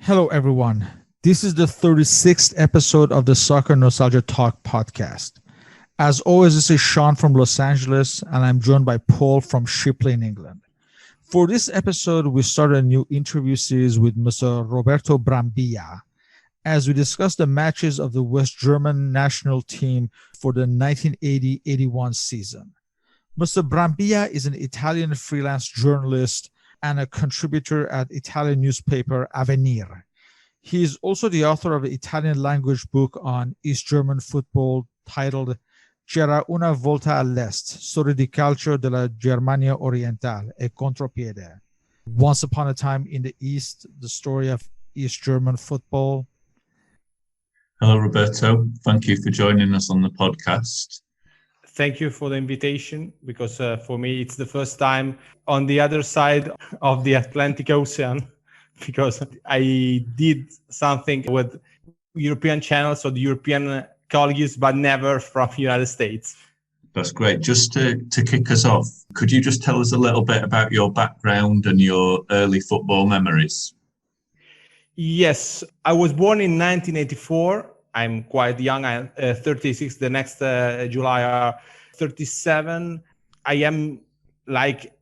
Hello, everyone. This is the 36th episode of the Soccernostalgia Talk Podcast. As always, this is Sean from Los Angeles, and I'm joined by Paul from Shipley in England. For this episode, we started a new interview series with Mr. Roberto Brambilla as we discuss the matches of the West German national team for the 1980-81 season. Mr. Brambilla is an Italian freelance journalist and a contributor at Italian newspaper Avvenire. He is also the author of an Italian language book on East German football titled C'era una volta all'est, Storie di calcio della Germania orientale, e-Contropiede. Once upon a time in the East, the story of East German football. Hello, Roberto. Thank you for joining us on the podcast. Thank you for the invitation, because for me, it's the first time on the other side of the Atlantic Ocean, because I did something with European channels or the European colleagues, but never from the United States. That's great. Just to kick us off, could you just tell us a little bit about your background and your early football memories? Yes, I was born in 1984. I'm quite young. I'm 36. The next July are 37. I am like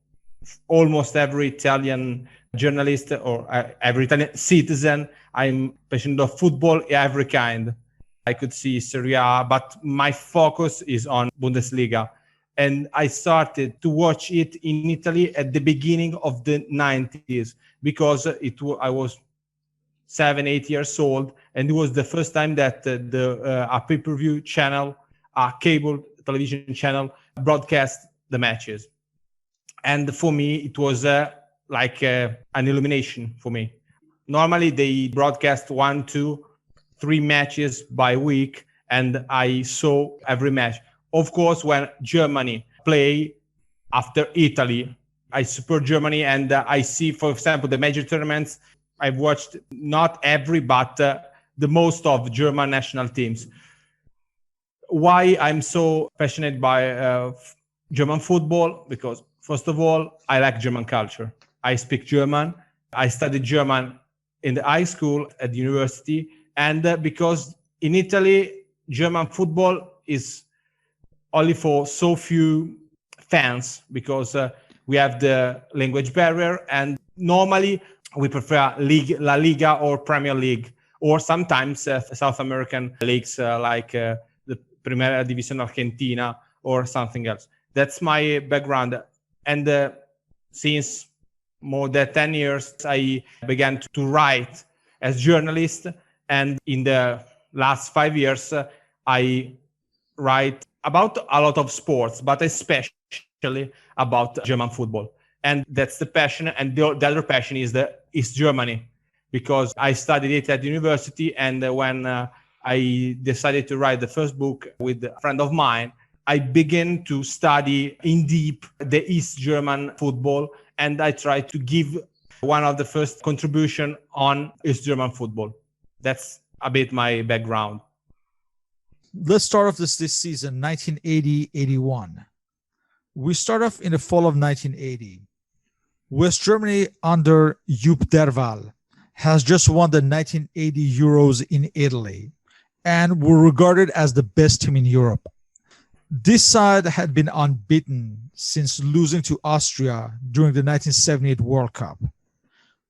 almost every Italian journalist or every Italian citizen. I'm passionate of football, every kind. I could see Serie A, but my focus is on Bundesliga. And I started to watch it in Italy at the beginning of the 90s because I was 7-8 years old, and it was the first time that a pay-per-view channel, a cable television channel, broadcast the matches. And for me, it was like an illumination for me. Normally, they broadcast 1, 2, 3 matches by week, and I saw every match. Of course, when Germany play after Italy, I support Germany, and I see, for example, the major tournaments. I've watched not every, but the most of German national teams. Why I'm so passionate by German football? Because first of all, I like German culture. I speak German. I studied German in the high school, at the university. And because in Italy, German football is only for so few fans, because we have the language barrier, and normally we prefer La Liga or Premier League, or sometimes South American leagues like the Primera División Argentina or something else. That's my background. And since more than 10 years, I began to write as journalist. And in the last 5 years, I write about a lot of sports, but especially about German football. And that's the passion. And the other passion is Germany, because I studied it at university. And when I decided to write the first book with a friend of mine, I began to study in deep the East German football. And I tried to give one of the first contribution on East German football. That's a bit my background. Let's start off this season, 1980-81. We start off in the fall of 1980. West Germany under Jupp Derwall has just won the 1980 Euros in Italy and were regarded as the best team in Europe. This side had been unbeaten since losing to Austria during the 1978 World Cup.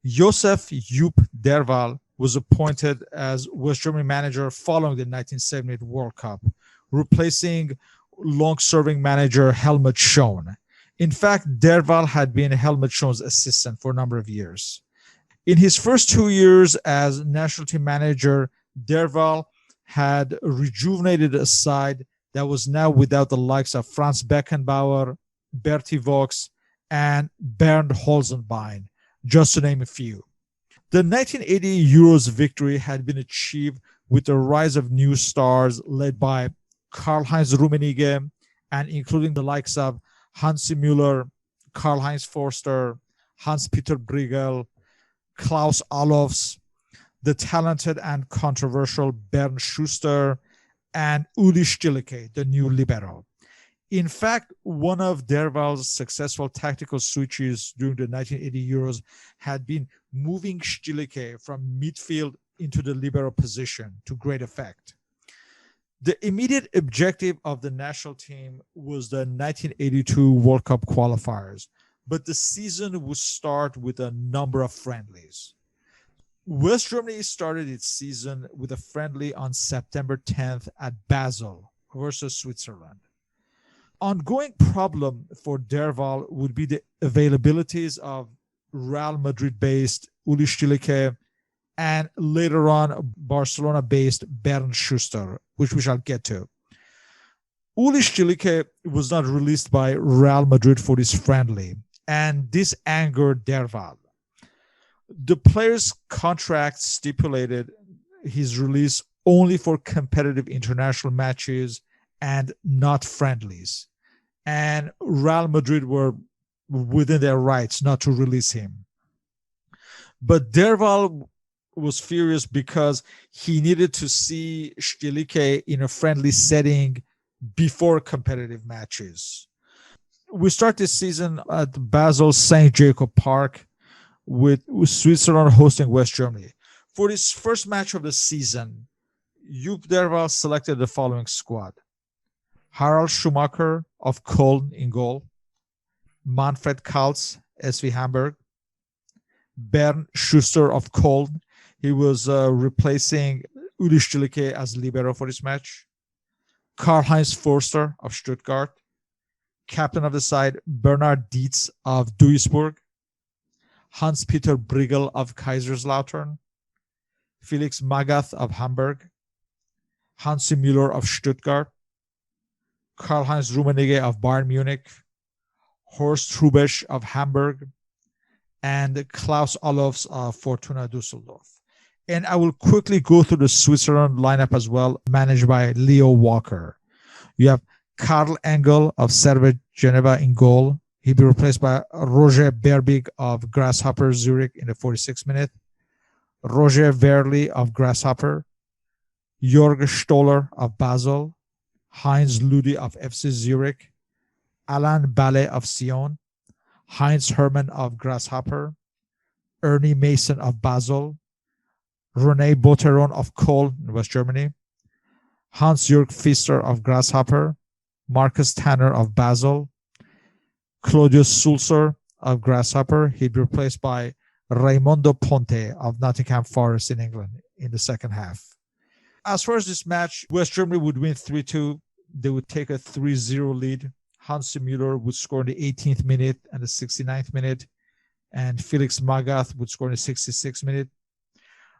Josef Jupp Derwall was appointed as West Germany manager following the 1978 World Cup, replacing long-serving manager Helmut Schoen. In fact, Derwall had been Helmut Schoen's assistant for a number of years. In his first 2 years as national team manager, Derwall had rejuvenated a side that was now without the likes of Franz Beckenbauer, Berti Vogts, and Bernd Holzenbein, just to name a few. The 1980 Euros victory had been achieved with the rise of new stars led by Karl-Heinz Rummenigge, and including the likes of Hansi Müller, Karl-Heinz Forster, Hans-Peter Briegel, Klaus Allofs, the talented and controversial Bernd Schuster, and Uli Stielike, the new libero. In fact, one of Derval's successful tactical switches during the 1980 Euros had been moving Stielike from midfield into the libero position to great effect. The immediate objective of the national team was the 1982 World Cup qualifiers, but the season would start with a number of friendlies. West Germany started its season with a friendly on September 10th at Basel versus Switzerland. Ongoing problem for Derval would be the availabilities of Real Madrid-based Uli Stielike and later on Barcelona-based Bernd Schuster, which we shall get to. Uli Stielike was not released by Real Madrid for this friendly, and this angered Derval. The player's contract stipulated his release only for competitive international matches and not friendlies. And Real Madrid were within their rights not to release him. But Derval was furious because he needed to see Stielike in a friendly setting before competitive matches. We start this season at Basel St. Jacob Park with Switzerland hosting West Germany. For his first match of the season, Jupp Derval selected the following squad: Harald Schumacher of Köln in goal, Manfred Kaltz, SV Hamburg, Bernd Schuster of Köln. He was replacing Uli Stielike as libero for this match. Karl-Heinz Forster of Stuttgart, captain of the side Bernhard Dietz of Duisburg, Hans-Peter Briegel of Kaiserslautern, Felix Magath of Hamburg, Hansi Müller of Stuttgart, Karl-Heinz Rummenigge of Bayern Munich, Horst Hrubesch of Hamburg, and Klaus Allofs of Fortuna Düsseldorf. And I will quickly go through the Switzerland lineup as well, managed by Leo Walker. You have Karl Engel of Servet Geneva in goal. He'll be replaced by Roger Berbig of Grasshopper Zurich in the 46th minute. Roger Verli of Grasshopper. Jörg Stoller of Basel. Heinz Ludi of FC Zurich. Alain Ballet of Sion. Heinz Hermann of Grasshopper. Ernie Mason of Basel. René Botteron of Köln in West Germany. Hans-Jörg Pfister of Grasshopper. Marcus Tanner of Basel. Claudius Sulzer of Grasshopper. He'd be replaced by Raimondo Ponte of Nottingham Forest in England in the second half. As far as this match, West Germany would win 3-2. They would take a 3-0 lead. Hansi Müller would score in the 18th minute and the 69th minute. And Felix Magath would score in the 66th minute.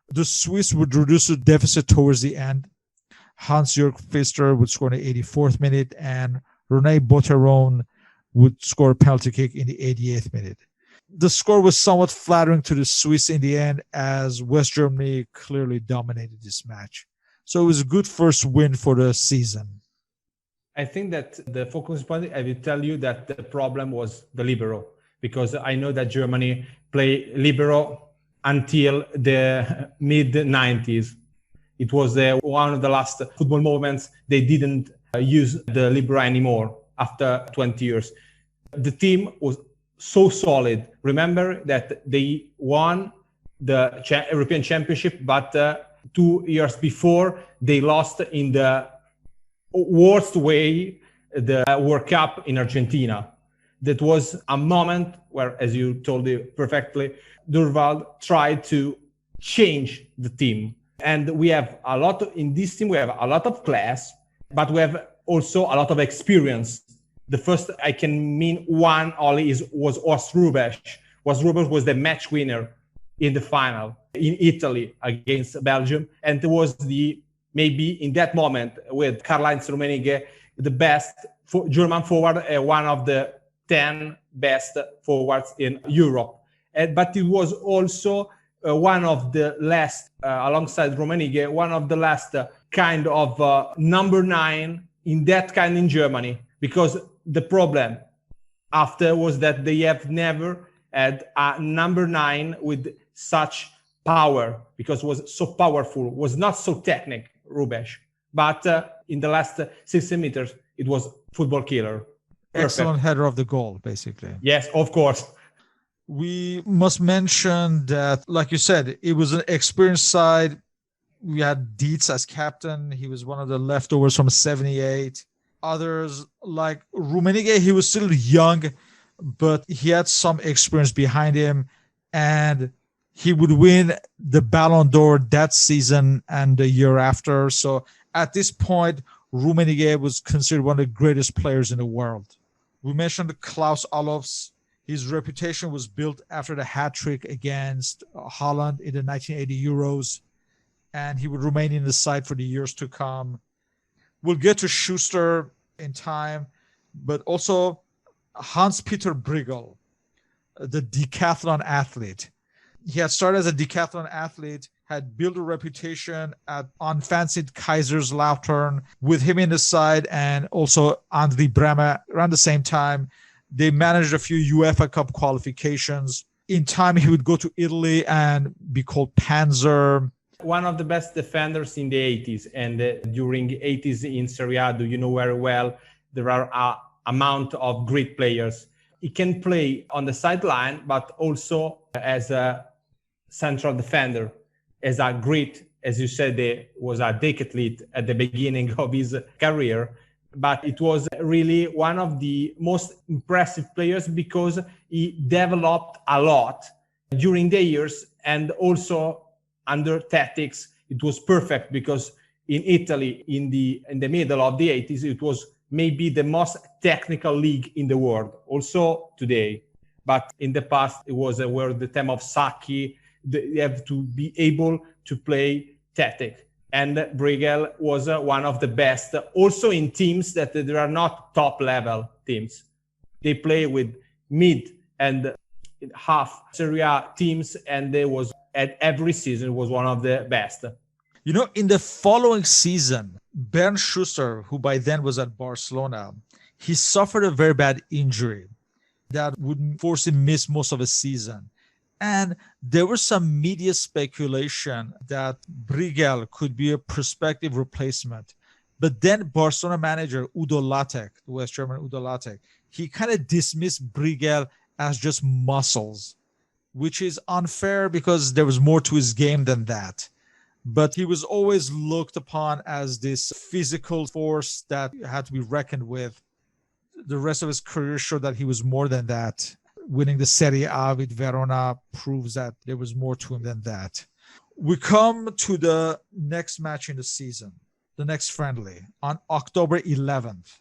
The Swiss would reduce the deficit towards the end. Hans-Jörg Pfister would score in the 84th minute, and René Botteron would score a penalty kick in the 88th minute. The score was somewhat flattering to the Swiss in the end, as West Germany clearly dominated this match. So it was a good first win for the season. I think that the focus point, I will tell you that the problem was the libero, because I know that Germany played libero until the mid-90s. It was one of the last football moments they didn't use the libero anymore after 20 years. The team was so solid. Remember that they won the European Championship, but 2 years before, they lost in the worst way the World Cup in Argentina. That was a moment where, as you told it perfectly, Derval tried to change the team. And we have a lot in this team, we have a lot of class, but we have also a lot of experience. The first I can mean one only was Horst Hrubesch. Horst Hrubesch was the match winner in the final in Italy against Belgium. And it was maybe in that moment with Karl-Heinz Rummenigge, the best German forward, one of the 10 best forwards in Europe. But it was also one of the last, alongside Rummenigge, one of the last kind of number 9 in that kind in Germany. Because the problem after was that they have never had a number 9 with such power, because it was so powerful, was not so technical, Hrubesch. But in the last 60 meters, it was football killer. Perfect. Excellent header of the goal, basically. Yes, of course. We must mention that, like you said, it was an experienced side. We had Dietz as captain. He was one of the leftovers from 78. Others like Rummenigge, he was still young, but he had some experience behind him, and he would win the Ballon d'Or that season and the year after. So at this point, Rummenigge was considered one of the greatest players in the world. We mentioned Klaus Allofs. His reputation was built after the hat trick against Holland in the 1980 Euros, and he would remain in the side for the years to come. We'll get to Schuster in time, but also Hans-Peter Briegel, the decathlon athlete. He had started as a decathlon athlete, had built a reputation on fancied Kaiserslautern with him in the side, and also Andri Brehme around the same time. They managed a few UEFA Cup qualifications. In time, he would go to Italy and be called Panzer. One of the best defenders in the 80s, and during 80s in Serie A, you know very well, there are an amount of great players. He can play on the sideline, but also as a central defender, as a great, as you said, was a decathlete at the beginning of his career. But it was really one of the most impressive players because he developed a lot during the years, and also under tactics, it was perfect because in Italy, in the middle of the 80s, it was maybe the most technical league in the world, also today. But in the past, it was where the time of Sacchi, they have to be able to play tactic. And Briegel was one of the best, also in teams that there are not top-level teams. They play with mid and half Serie A teams, and they was at every season was one of the best. You know, in the following season, Bernd Schuster, who by then was at Barcelona, he suffered a very bad injury that would force him miss most of the season. And there was some media speculation that Briegel could be a prospective replacement. But then Barcelona manager Udo Lattek, the West German Udo Lattek, he kind of dismissed Briegel as just muscles, which is unfair because there was more to his game than that. But he was always looked upon as this physical force that had to be reckoned with. The rest of his career showed that he was more than that. Winning the Serie A with Verona proves that there was more to him than that. We come to the next match in the season, the next friendly, on October 11th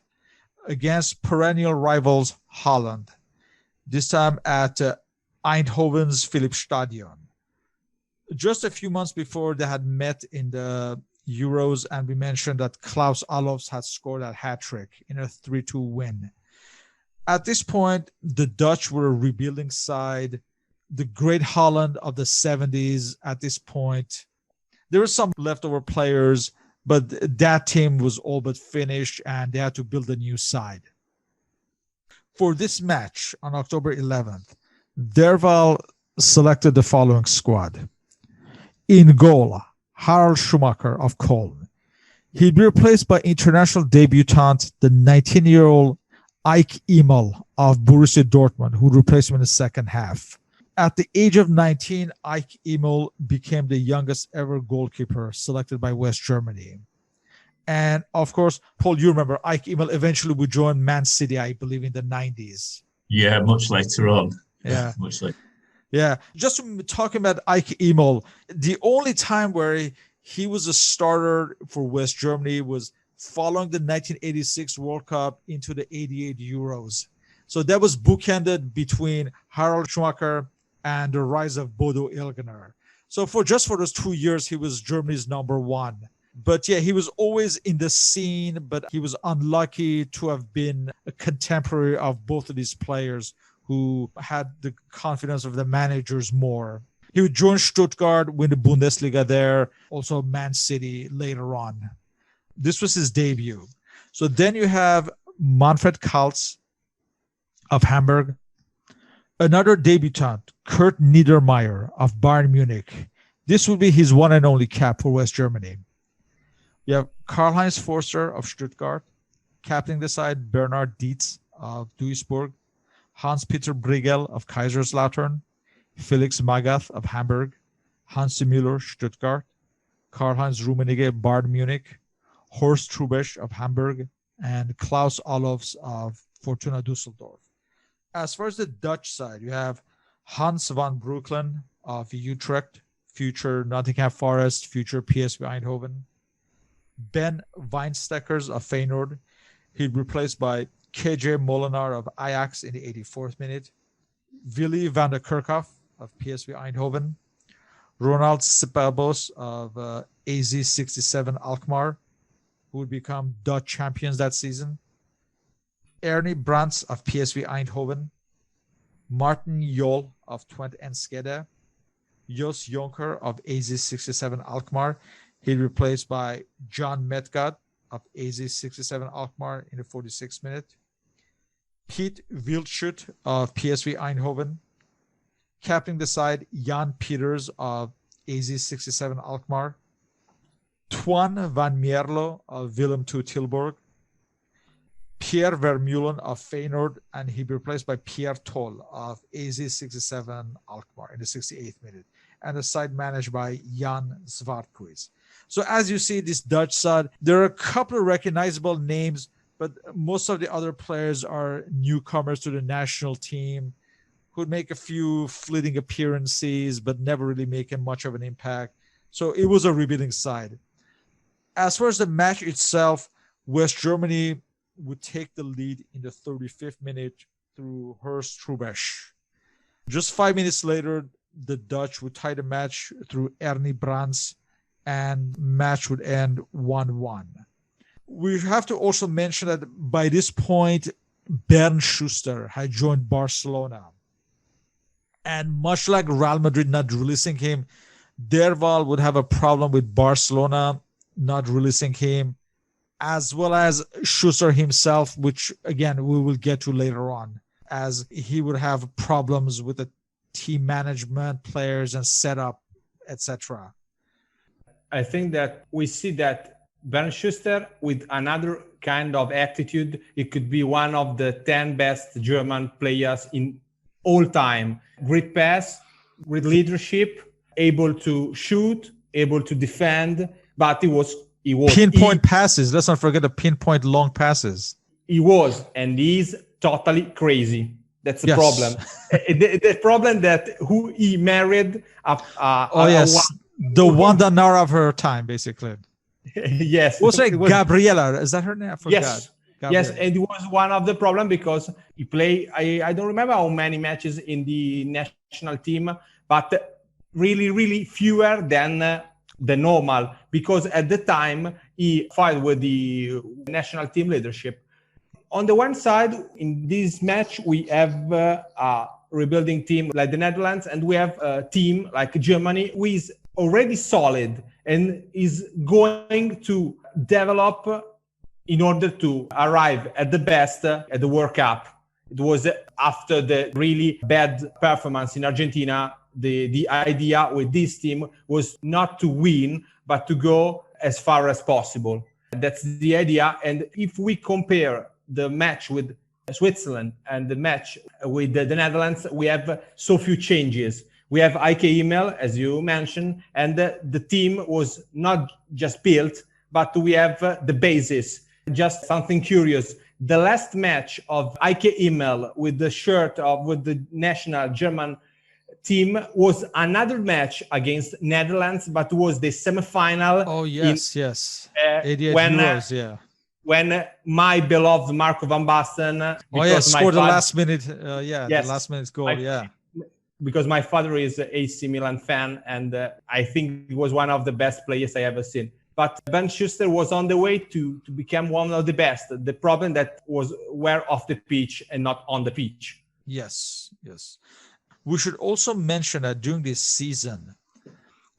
against perennial rivals Holland, this time at Eindhoven's Philipsstadion. Just a few months before, they had met in the Euros, and we mentioned that Klaus Allofs had scored that hat trick in a 3-2 win. At this point, the Dutch were a rebuilding side. The great Holland of the 70s at this point, there were some leftover players, but that team was all but finished, and they had to build a new side. For this match on October 11th, Derval selected the following squad. In goal, Harald Schumacher of Köln. He'd be replaced by international debutant, the 19-year-old Ike Emel of Borussia Dortmund, who replaced him in the second half. At the age of 19, Ike Emel became the youngest ever goalkeeper selected by West Germany. And of course, Paul, you remember Ike Emel eventually would join Man City, I believe, in the 90s. Yeah, much later on. Yeah. Much later. Yeah. Just talking about Ike Emel, the only time where he was a starter for West Germany was following the 1986 World Cup into the 88 Euros. So that was bookended between Harald Schumacher and the rise of Bodo Illgner. So for those 2 years, he was Germany's number one. But yeah, he was always in the scene, but he was unlucky to have been a contemporary of both of these players who had the confidence of the managers more. He would join Stuttgart, win the Bundesliga there, also Man City later on. This was his debut. So then you have Manfred Kaltz of Hamburg, another debutant, Kurt Niedermeyer of Bayern Munich. This would be his one and only cap for West Germany. You have Karl-Heinz Forster of Stuttgart, Captaining the side, Bernhard Dietz of Duisburg, Hans-Peter Briegel of Kaiserslautern, Felix Magath of Hamburg, Hansi Müller, Stuttgart, Karl-Heinz Rummenigge, Bayern Munich, Horst Trubesch of Hamburg, and Klaus Allofs of Fortuna Düsseldorf. As far as the Dutch side, you have Hans van Breukelen of Utrecht, future Nottingham Forest, future PSV Eindhoven. Ben Weinsteckers of Feyenoord. He'd replaced by KJ Molenaar of Ajax in the 84th minute. Willy van der Kerkhoff of PSV Eindhoven. Ronald Sipabos of AZ67 Alkmaar, who would become Dutch champions that season. Ernie Brands of PSV Eindhoven. Martin Jol of Twente Enschede. Jos Jonker of AZ67 Alkmaar. He'd replaced by John Metgod of AZ67 Alkmaar in the 46th minute. Piet Wildschut of PSV Eindhoven. Captaining the side, Jan Pieters of AZ67 Alkmaar. Twan van Mierlo of Willem II Tilburg. Pierre Vermeulen of Feyenoord, and he'd be replaced by Pierre Toll of AZ67 Alkmaar in the 68th minute. And the side managed by Jan Zwartkuis. So as you see, this Dutch side, there are a couple of recognizable names, but most of the other players are newcomers to the national team who'd make a few fleeting appearances, but never really making much of an impact. So it was a rebuilding side. As far as the match itself, West Germany would take the lead in the 35th minute through Horst Trubesch. Just 5 minutes later, the Dutch would tie the match through Ernie Brands, and match would end 1-1. We have to also mention that by this point, Bernd Schuster had joined Barcelona. And much like Real Madrid not releasing him, Derval would have a problem with Barcelona not releasing him, as well as Schuster himself, which again we will get to later on, as he would have problems with the team management, players, and setup, etc. I think that we see that Bernd Schuster, with another kind of attitude, it could be one of the 10 best German players in all time. Great pass, great leadership, able to shoot, able to defend, but he was pinpoint passes. Let's not forget the pinpoint long passes. He was, and he's totally crazy. That's the problem. The problem that who he married. The Wanda Nara of her time, basically. Yes. What's like Gabriela? Is that her name? I forgot. Yes. Yes, and it was one of the problem because he played. I don't remember how many matches in the national team, but really fewer than the normal, because at the time he fought with the national team leadership. On the one side, in this match, we have a rebuilding team like the Netherlands, and we have a team like Germany who is already solid and is going to develop in order to arrive at the best at the World Cup. It was after the really bad performance in Argentina. The idea with this team was not to win, but to go as far as possible. That's the idea. And if we compare the match with Switzerland and the match with the Netherlands, we have so few changes. We have Ike Email, as you mentioned, and the team was not just built, but we have the basis. Just something curious. The last match of Ike Email with the shirt with the national German team was another match against Netherlands, but was the semifinal. Oh, yes. 88 when, Euros, when my beloved Marco van Basten. Scored the last minute. The last minute goal, Because my father is an AC Milan fan, and I think he was one of the best players I ever seen. But Bernd Schuster was on the way to become one of the best. The problem that were off the pitch and not on the pitch. Yes. We should also mention that during this season,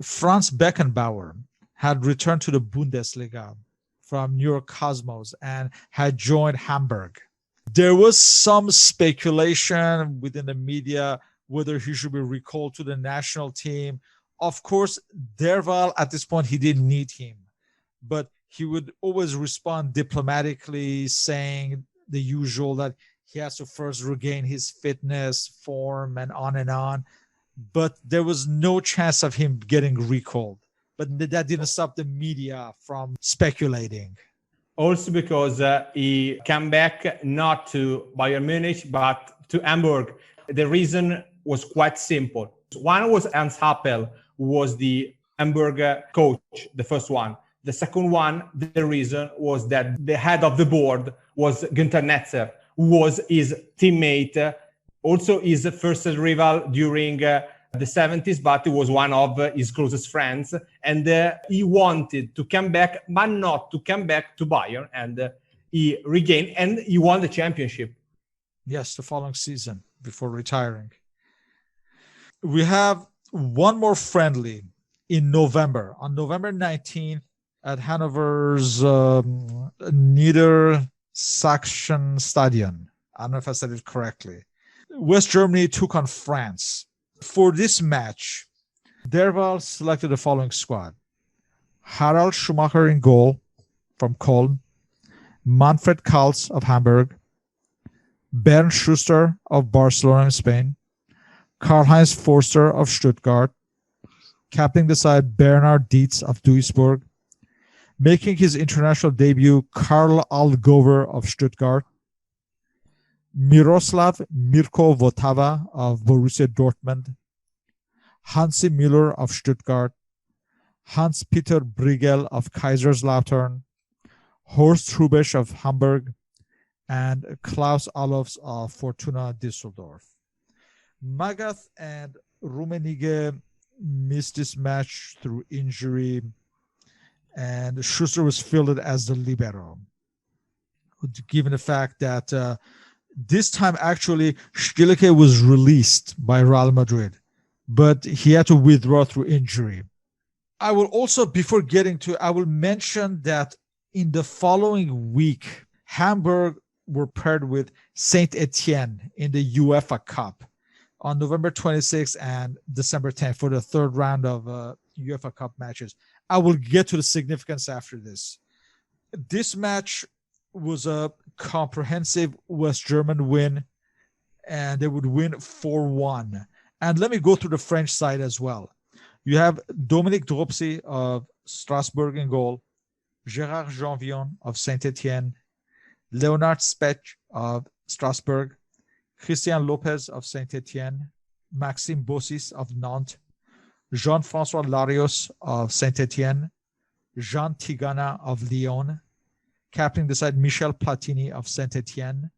Franz Beckenbauer had returned to the Bundesliga from New York Cosmos and had joined Hamburg. There was some speculation within the media whether he should be recalled to the national team. Of course, Derval, at this point, he didn't need him. But he would always respond diplomatically, saying the usual that he has to first regain his fitness, form, and on and on. But there was no chance of him getting recalled. But that didn't stop the media from speculating. Also because he came back not to Bayern Munich, but to Hamburg. The reason was quite simple. One was Hans Happel, who was the Hamburg coach, the first one. The second one, the reason was that the head of the board was Günther Netzer, who was his teammate, also his first rival during the 70s, but he was one of his closest friends. And he wanted to come back, but not to come back to Bayern. And he regained, and he won the championship. Yes, the following season before retiring. We have one more friendly in November. On November 19th at Hanover's Niedersachsenstadion. I don't know if I said it correctly. West Germany took on France. For this match, Derval selected the following squad. Harald Schumacher in goal from Köln, Manfred Kals of Hamburg, Bernd Schuster of Barcelona in Spain, Karl-Heinz Forster of Stuttgart, captaining the side Bernhard Dietz of Duisburg, making his international debut Karl Allgöwer of Stuttgart, Miroslav Mirko Votava of Borussia Dortmund, Hansi Müller of Stuttgart, Hans-Peter Briegel of Kaiserslautern, Horst Hrubesch of Hamburg, and Klaus Allofs of Fortuna Düsseldorf. Magath and Rummenigge missed this match through injury, and Schuster was fielded as the libero. Given the fact that this time, actually, Stielicke was released by Real Madrid, but he had to withdraw through injury. I will also, before getting to, I will mention that in the following week, Hamburg were paired with Saint Etienne in the UEFA Cup on November 26th and December 10th for the third round of UEFA Cup matches. I will get to the significance after this. This match was a comprehensive West German win, and they would win 4-1. And let me go through the French side as well. You have Dominique Dropsy of Strasbourg in goal, Gérard Janvion of Saint-Étienne, Leonard Spech of Strasbourg, Christian Lopez of Saint-Étienne, Maxime Bossis of Nantes, Jean-François Larios of Saint-Étienne, Jean Tigana of Lyon, captaining the side Michel Platini of Saint-Étienne,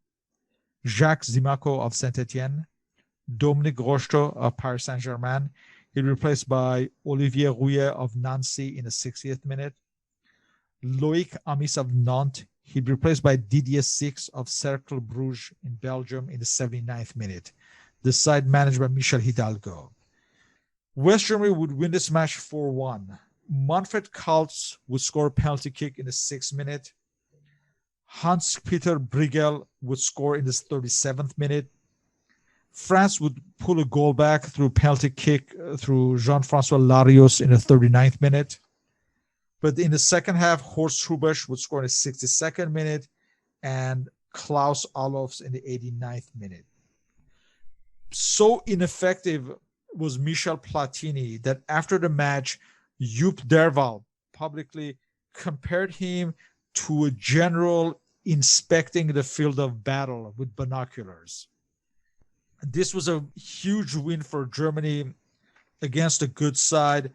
Jacques Zimaco of Saint-Étienne, Dominique Rocheteau of Paris Saint-Germain. He replaced by Olivier Rouillet of Nancy in the 60th minute. Loïc Amis of Nantes. He'd replaced by Didier Six of Cercle Bruges in Belgium in the 79th minute. The side managed by Michel Hidalgo. West Germany would win this match 4-1. Manfred Kals would score a penalty kick in the 6th minute. Hans-Peter Briegel would score in the 37th minute. France would pull a goal back through penalty kick through Jean-François Larios in the 39th minute. But in the second half, Horst Hrubesch would score in the 62nd minute and Klaus Allofs in the 89th minute. So ineffective was Michel Platini that after the match, Joop Derval publicly compared him to a general inspecting the field of battle with binoculars. This was a huge win for Germany against a good side.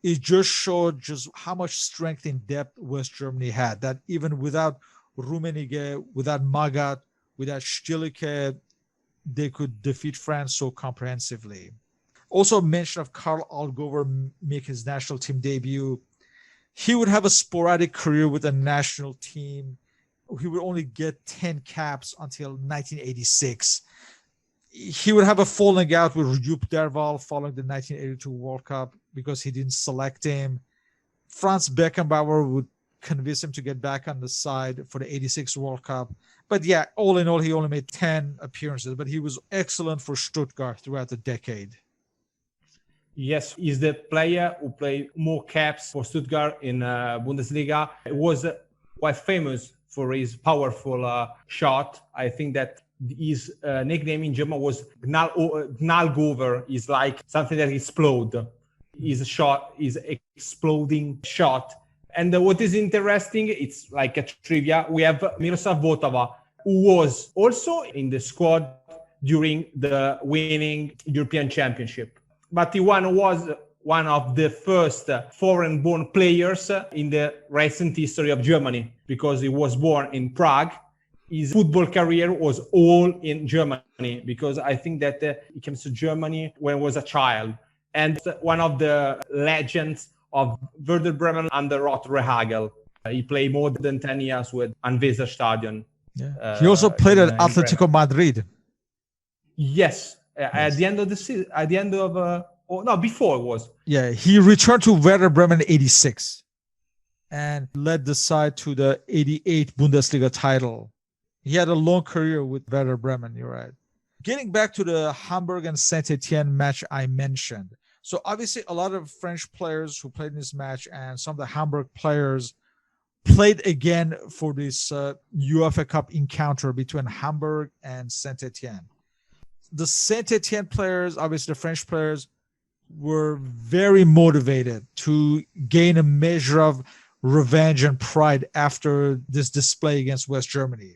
It just showed just how much strength in depth West Germany had, that even without Rummenigge, without Magath, without Stielicke, they could defeat France so comprehensively. Also, mention of Karl Allgöwer make his national team debut. He would have a sporadic career with the national team. He would only get 10 caps until 1986. He would have a falling out with Joop Derval following the 1982 World Cup because he didn't select him. Franz Beckenbauer would convince him to get back on the side for the 86 World Cup. But yeah, all in all, he only made 10 appearances, but he was excellent for Stuttgart throughout the decade. Yes, he's the player who played more caps for Stuttgart in Bundesliga. He was quite famous for his powerful shot. I think that his nickname in German was Knallgover. Is like something that explodes. His shot is exploding shot. And what is interesting, it's like a trivia. We have Miroslav Votava, who was also in the squad during the winning European Championship. But he was one of the first foreign-born players in the recent history of Germany, because he was born in Prague. His football career was all in Germany, because I think that he came to Germany when he was a child. And one of the legends of Werder Bremen under Roth Rehagel. He played more than 10 years with Anweser Stadion. Yeah. He also played at Atletico Madrid. Yes. At the end of the season, at the end of, before it was. Yeah, he returned to Werder Bremen in 86 and led the side to the 88 Bundesliga title. He had a long career with Werder Bremen, you're right. Getting back to the Hamburg and Saint-Etienne match I mentioned. So obviously a lot of French players who played in this match and some of the Hamburg players played again for this UEFA Cup encounter between Hamburg and Saint-Etienne. The Saint-Etienne players, obviously the French players, were very motivated to gain a measure of revenge and pride after this display against West Germany.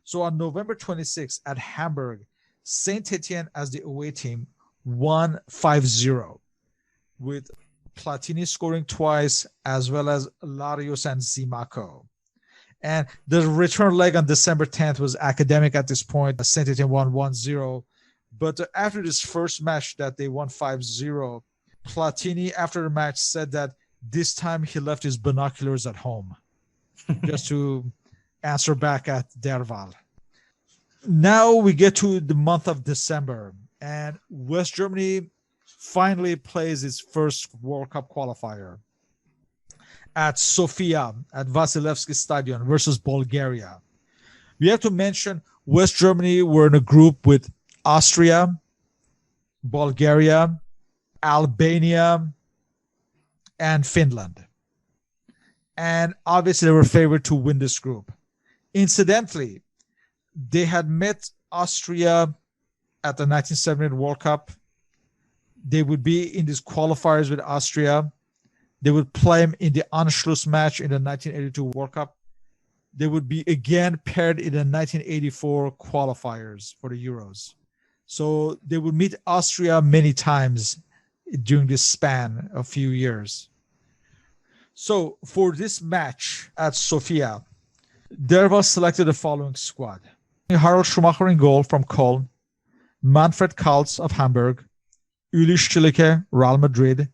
So on November 26th at Hamburg, Saint-Etienne as the away team won 5-0 with Platini scoring twice as well as Larios and Zimaco. And the return leg on December 10th was academic at this point. Saint-Etienne won 1-0. But after this first match that they won 5-0, Platini after the match said that this time he left his binoculars at home just to answer back at Derval. Now we get to the month of December, and West Germany finally plays its first World Cup qualifier at Sofia at Vasilevsky Stadion versus Bulgaria. We have to mention West Germany were in a group with Austria, Bulgaria, Albania, and Finland. And obviously they were favored to win this group. Incidentally, they had met Austria at the 1978 World Cup. They would be in these qualifiers with Austria. They would play them in the Anschluss match in the 1982 World Cup. They would be again paired in the 1984 qualifiers for the Euros. So they would meet Austria many times during this span of few years. So for this match at Sofia, Derval selected the following squad. Harald Schumacher in goal from Köln, Manfred Kaltz of Hamburg, Uli Stielike, Real Madrid,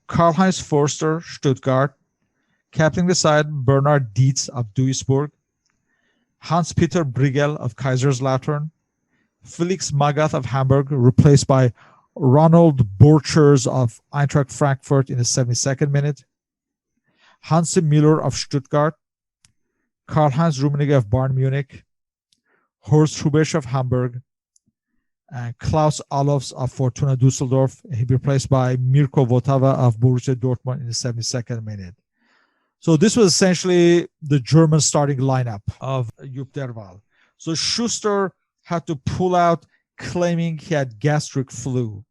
Karl-Heinz Forster, Stuttgart, captaining the side Bernhard Dietz of Duisburg, Hans-Peter Briegel of Kaiserslautern, Felix Magath of Hamburg, replaced by Ronald Borchers of Eintracht Frankfurt in the 72nd minute, Hansi Müller of Stuttgart, Karl-Heinz Rummenigge of Bayern Munich, Horst Hrubesch of Hamburg, and Klaus Allofs of Fortuna Düsseldorf. He'll be replaced by Mirko Votava of Borussia Dortmund in the 72nd minute. So this was essentially the German starting lineup of Jupp Derval. So Schuster had to pull out, claiming he had gastric flu.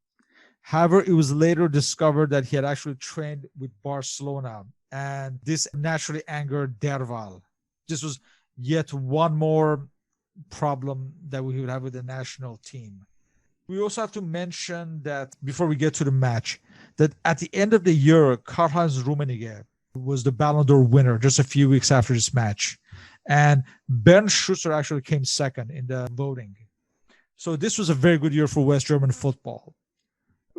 However, it was later discovered that he had actually trained with Barcelona, and this naturally angered Derval. This was yet one more problem that we would have with the national team. We also have to mention that before we get to the match, that at the end of the year, Karl-Heinz Rummenigge was the Ballon d'Or winner just a few weeks after this match. And Bernd Schuster actually came second in the voting. So this was a very good year for West German football.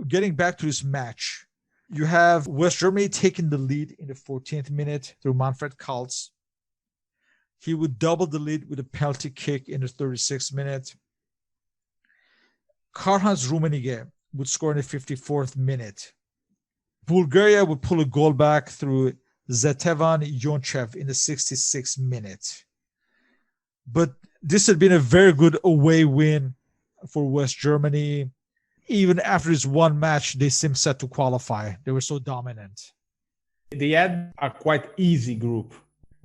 Getting back to this match, you have West Germany taking the lead in the 14th minute through Manfred Kaltz. He would double the lead with a penalty kick in the 36th minute. Karl-Heinz Rummenigge would score in the 54th minute. Bulgaria would pull a goal back through Zetevan Yonchev in the 66th minute. But this had been a very good away win for West Germany. even after this one match, they seemed set to qualify. They were so dominant. They had a quite easy group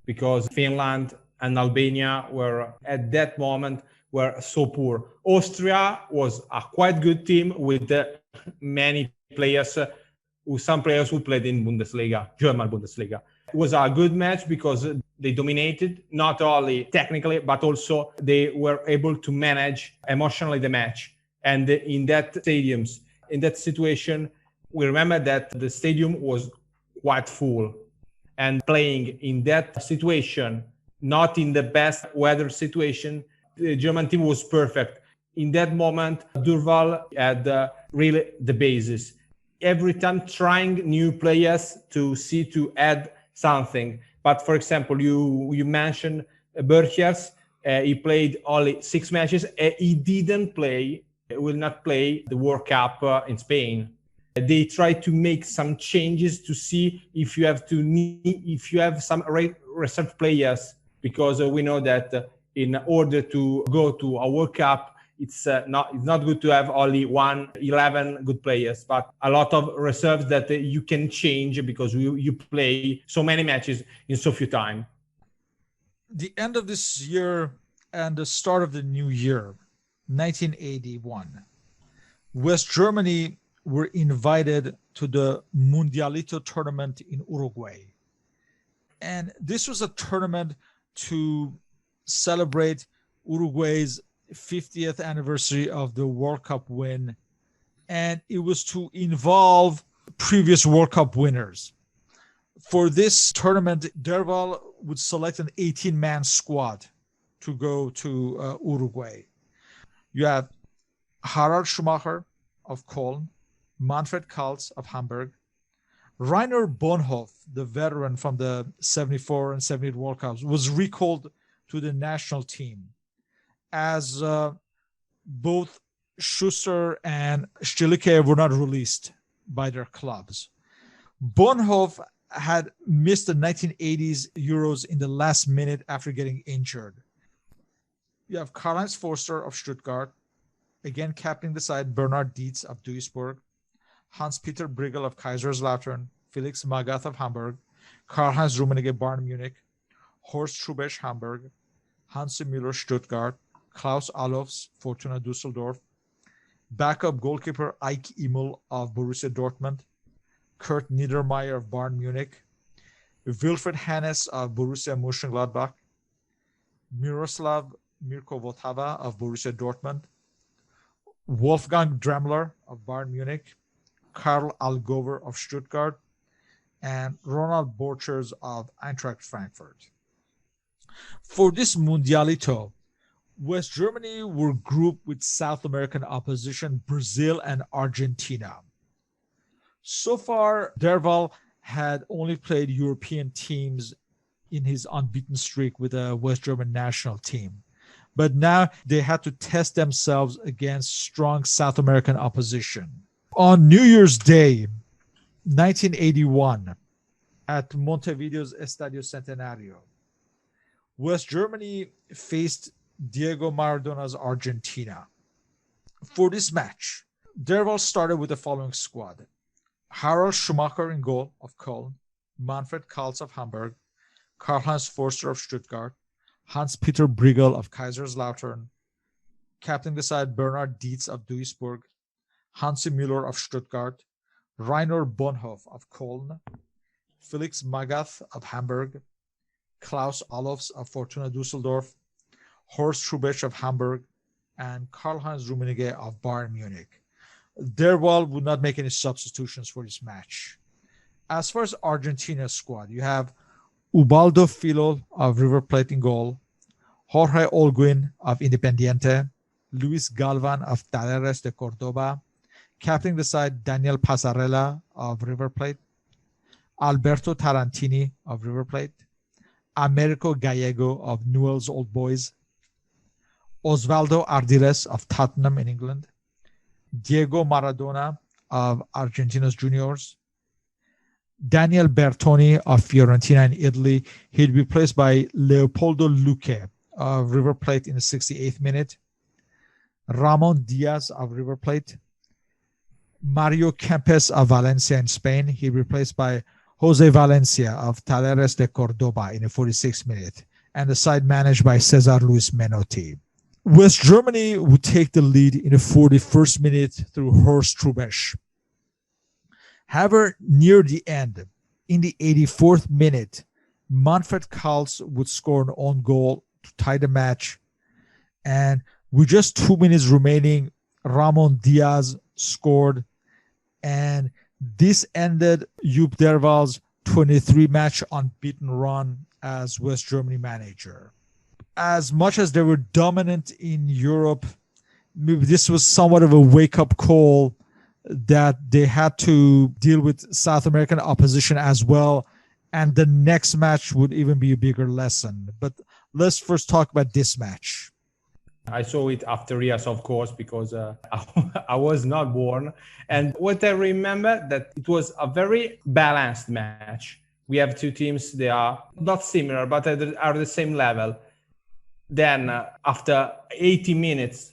because Finland and Albania were at that moment were so poor. Austria was a quite good team with many players, some players who played in Bundesliga, German Bundesliga. It was a good match because they dominated, not only technically, but also they were able to manage emotionally the match. And in that stadiums, in that situation, we remember that the stadium was quite full. And playing in that situation, not in the best weather situation, the German team was perfect. In that moment, Durval had really the basis. Every time trying new players to add something. But for example, you mentioned Berchers. He played only 6 matches. He will not play the World Cup in Spain. They try to make some changes to see if you have some reserve players, because we know that in order to go to a World Cup, it's not good to have only 11 good players, but a lot of reserves that you can change because you play so many matches in so few time. The end of this year and the start of the new year, 1981, West Germany were invited to the Mundialito tournament in Uruguay. And this was a tournament to celebrate Uruguay's 50th anniversary of the World Cup win, and it was to involve previous World Cup winners. For this tournament, Derval would select an 18-man squad to go to Uruguay. You have Harald Schumacher of Cologne, Manfred Kaltz of Hamburg, Rainer Bonhoff, the veteran from the 74 and 78 World Cups, was recalled to the national team, as both Schuster and Stilike were not released by their clubs. Bonhoff had missed the 1980s Euros in the last minute after getting injured. You have Karl-Heinz Forster of Stuttgart, again captaining the side Bernhard Dietz of Duisburg, Hans-Peter Briegel of Kaiserslautern, Felix Magath of Hamburg, Karl-Heinz Rummenigge Bayern Munich, Horst Trubesch Hamburg, Hansi Müller Stuttgart, Klaus Allofs Fortuna Düsseldorf, backup goalkeeper Ike Immel of Borussia Dortmund, Kurt Niedermeyer of Bayern Munich, Wilfried Hannes of Borussia Mönchengladbach, Miroslav Mirko Votava of Borussia Dortmund, Wolfgang Dremmler of Bayern Munich, Karl Algover of Stuttgart, and Ronald Borchers of Eintracht Frankfurt. For this Mundialito, West Germany were grouped with South American opposition Brazil and Argentina. So far, Derval had only played European teams in his unbeaten streak with the West German national team. But now they had to test themselves against strong South American opposition. On New Year's Day, 1981, at Montevideo's Estadio Centenario, West Germany faced Diego Maradona's Argentina. For this match, Derval started with the following squad: Harald Schumacher in goal of Cologne, Manfred Kaltz of Hamburg, Karl-Heinz Forster of Stuttgart, Hans-Peter Briegel of Kaiserslautern, captaining the side Bernhard Dietz of Duisburg, Hansi Müller of Stuttgart, Rainer Bonhoff of Cologne, Felix Magath of Hamburg, Klaus Allofs of Fortuna Düsseldorf, Horst Trubesch of Hamburg, and Karl-Heinz Rummenigge of Bayern Munich. Derval would not make any substitutions for this match. As far as Argentina's squad, you have Ubaldo Filo of River Plate in goal, Jorge Olguin of Independiente, Luis Galvan of Talleres de Cordoba, captaining the side Daniel Passarella of River Plate, Alberto Tarantini of River Plate, Americo Gallego of Newell's Old Boys, Osvaldo Ardiles of Tottenham in England, Diego Maradona of Argentinos Juniors, Daniel Bertoni of Fiorentina in Italy. He'd be replaced by Leopoldo Luque of River Plate in the 68th minute, Ramon Diaz of River Plate, Mario Kempes of Valencia in Spain. He replaced by Jose Valencia of Talleres de Cordoba in the 46th minute, and the side managed by Cesar Luis Menotti. West Germany would take the lead in the 41st minute through Horst Trubesch. However, near the end, in the 84th minute, Manfred Kals would score an own goal to tie the match. And with just 2 minutes remaining, Ramon Diaz scored. And this ended Jupp Derval's 23-match unbeaten run as West Germany manager. As much as they were dominant in Europe, maybe this was somewhat of a wake-up call that they had to deal with South American opposition as well. And the next match would even be a bigger lesson. But let's first talk about this match. I saw it after years, of course, because I was not born. And what I remember, that it was a very balanced match. We have two teams, they are not similar, but are the same level. Then after 80 minutes,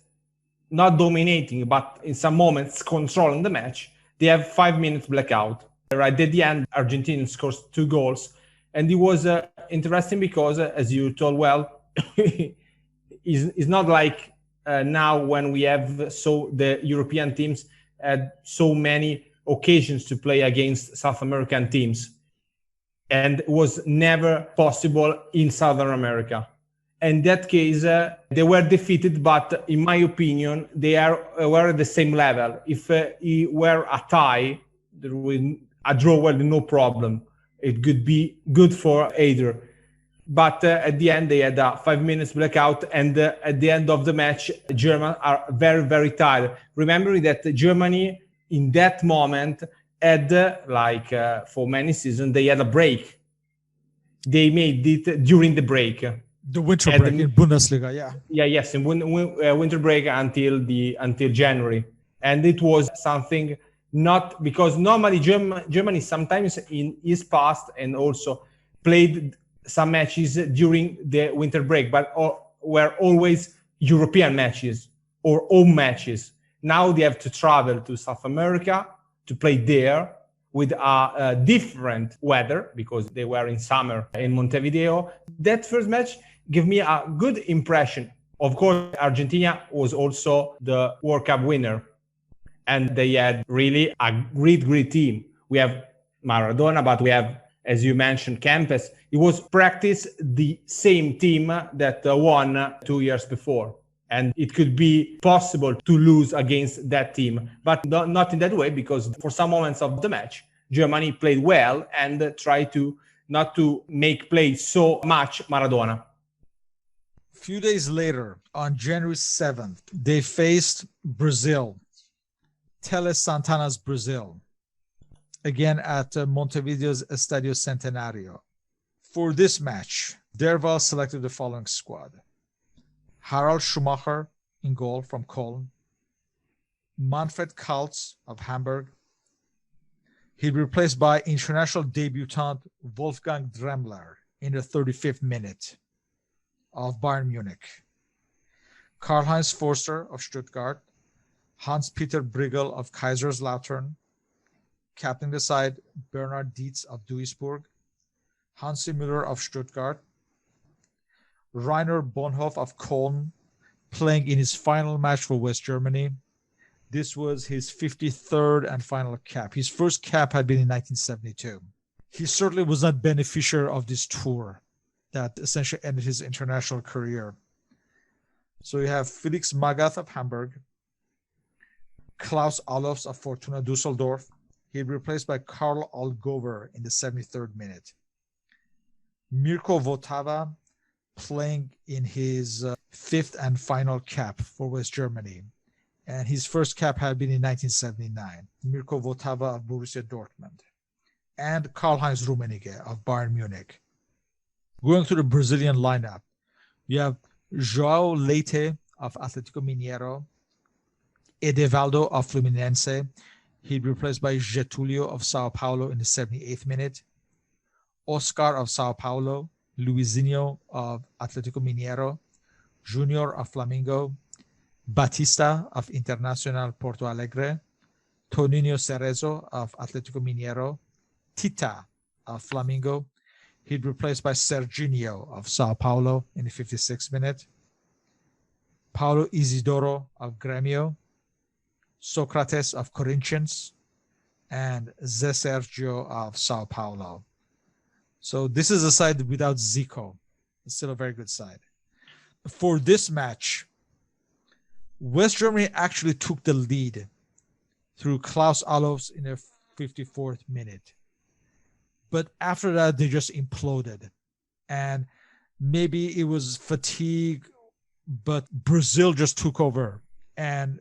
not dominating, but in some moments controlling the match, they have 5 minutes blackout. Right at the end, Argentina scores 2 goals. And it was interesting because, as you told well, it's not like now when we have the European teams had so many occasions to play against South American teams. And it was never possible in Southern America. In that case, they were defeated, but in my opinion, they were at the same level. If it were a tie, a draw was no problem. It could be good for either. But at the end, they had a 5 minutes blackout. And at the end of the match, Germans are very, very tired. Remembering that Germany, in that moment, had, for many seasons, they had a break. They made it during the break. The winter break in Bundesliga, yeah. Yeah, yes, in winter break until January. And it was something not, because normally Germany sometimes in its past and also played some matches during the winter break, but were always European matches or home matches. Now they have to travel to South America to play there with a different weather, because they were in summer in Montevideo. That first match gave me a good impression. Of course, Argentina was also the World Cup winner, and they had really a great team. We have Maradona, but we have, as you mentioned, Kempes. It was practice the same team that won 2 years before. And it could be possible to lose against that team, but not in that way, because for some moments of the match, Germany played well and tried to not to make play so much Maradona. A few days later, on January 7th, they faced Brazil, Tele Santana's Brazil, again at Montevideo's Estadio Centenario. For this match, Derval selected the following squad: Harald Schumacher in goal from Cologne, Manfred Kals of Hamburg. He'd be replaced by international debutant Wolfgang Dremmler in the 35th minute of Bayern Munich. Karl-Heinz Forster of Stuttgart, Hans-Peter Briegel of Kaiserslautern, captaining the side Bernhard Dietz of Duisburg, Hansi Müller of Stuttgart, Rainer Bonhoff of Cologne, playing in his final match for West Germany. This was his 53rd and final cap. His first cap had been in 1972. He certainly was not beneficiary of this tour that essentially ended his international career. So you have Felix Magath of Hamburg, Klaus Allofs of Fortuna Düsseldorf. He'd be replaced by Karl Allgöwer in the 73rd minute. Mirko Votava playing in his fifth and final cap for West Germany. And his first cap had been in 1979. Mirko Votava of Borussia Dortmund. And Karl-Heinz Rummenigge of Bayern Munich. Going to the Brazilian lineup, you have João Leite of Atlético Mineiro, Edevaldo of Fluminense. He'd be replaced by Getúlio of Sao Paulo in the 78th minute. Oscar of Sao Paulo, Luizinho of Atlético Mineiro, Junior of Flamengo, Batista of Internacional Porto Alegre, Toninho Cerezo of Atletico Mineiro, Tita of Flamengo. He'd replaced by Serginho of Sao Paulo in the 56th minute. Paulo Isidoro of Grêmio, Socrates of Corinthians, and Zé Sergio of Sao Paulo. So this is a side without Zico. It's still a very good side. For this match, West Germany actually took the lead through Klaus Allofs in the 54th minute. But after that, they just imploded. And maybe it was fatigue, but Brazil just took over. And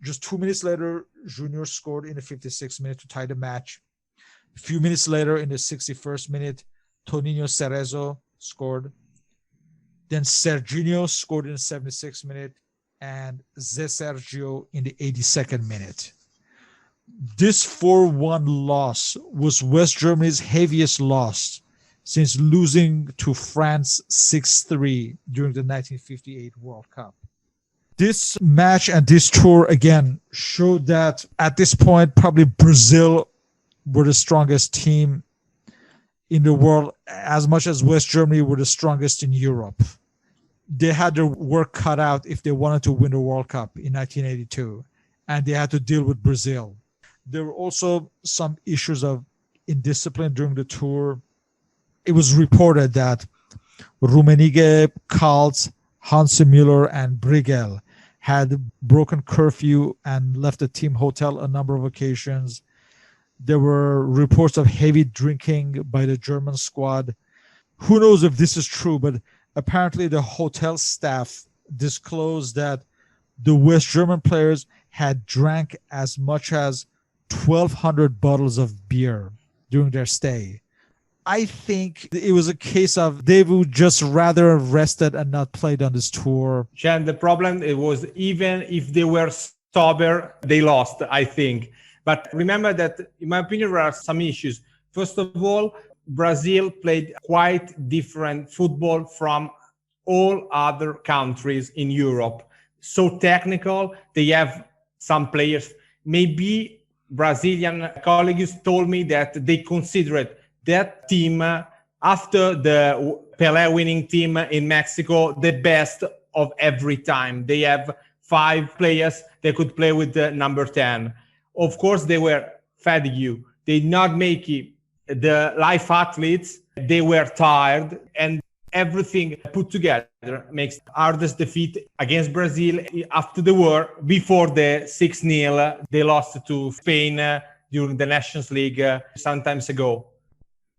just 2 minutes later, Junior scored in the 56th minute to tie the match. A few minutes later, in the 61st minute, Toninho Cerezo scored. Then Serginho scored in the 76th minute, and Zé Sergio in the 82nd minute. This 4-1 loss was West Germany's heaviest loss since losing to France 6-3 during the 1958 World Cup. This match and this tour, again, showed that at this point, probably Brazil were the strongest team in the world, as much as West Germany were the strongest in Europe. They had their work cut out if they wanted to win the World Cup in 1982, and they had to deal with Brazil. There were also some issues of indiscipline during the tour. It was reported that Rummenigge, Kals, Hansi Müller, and Brigel had broken curfew and left the team hotel a number of occasions. There were reports of heavy drinking by the German squad. Who knows if this is true, but apparently the hotel staff disclosed that the West German players had drank as much as 1,200 bottles of beer during their stay. I think it was a case of they would just rather have rested and not played on this tour. Jan, the problem it was even if they were sober, they lost, I think. But remember that, in my opinion, there are some issues. First of all, Brazil played quite different football from all other countries in Europe. So technical, they have some players. Maybe Brazilian colleagues told me that they considered that team, after the Pelé winning team in Mexico, the best of every time. They have 5 players that could play with the number 10. Of course, they were fatigue. They did not make it. The life athletes, they were tired, and everything put together makes the hardest defeat against Brazil after the war. Before the 6-0, they lost to Spain during the Nations League some times ago.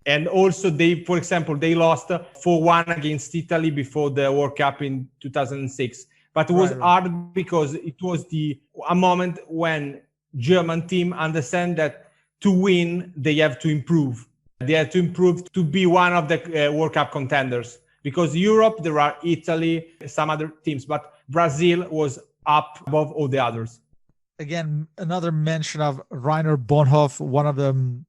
And also, for example, they lost 4-1 against Italy before the World Cup in 2006. But it was hard because it was a moment when German team understand that to win, they have to improve. They have to improve to be one of the World Cup contenders. Because Europe, there are Italy, some other teams, but Brazil was up above all the others. Again, another mention of Rainer Bonhoff, one of the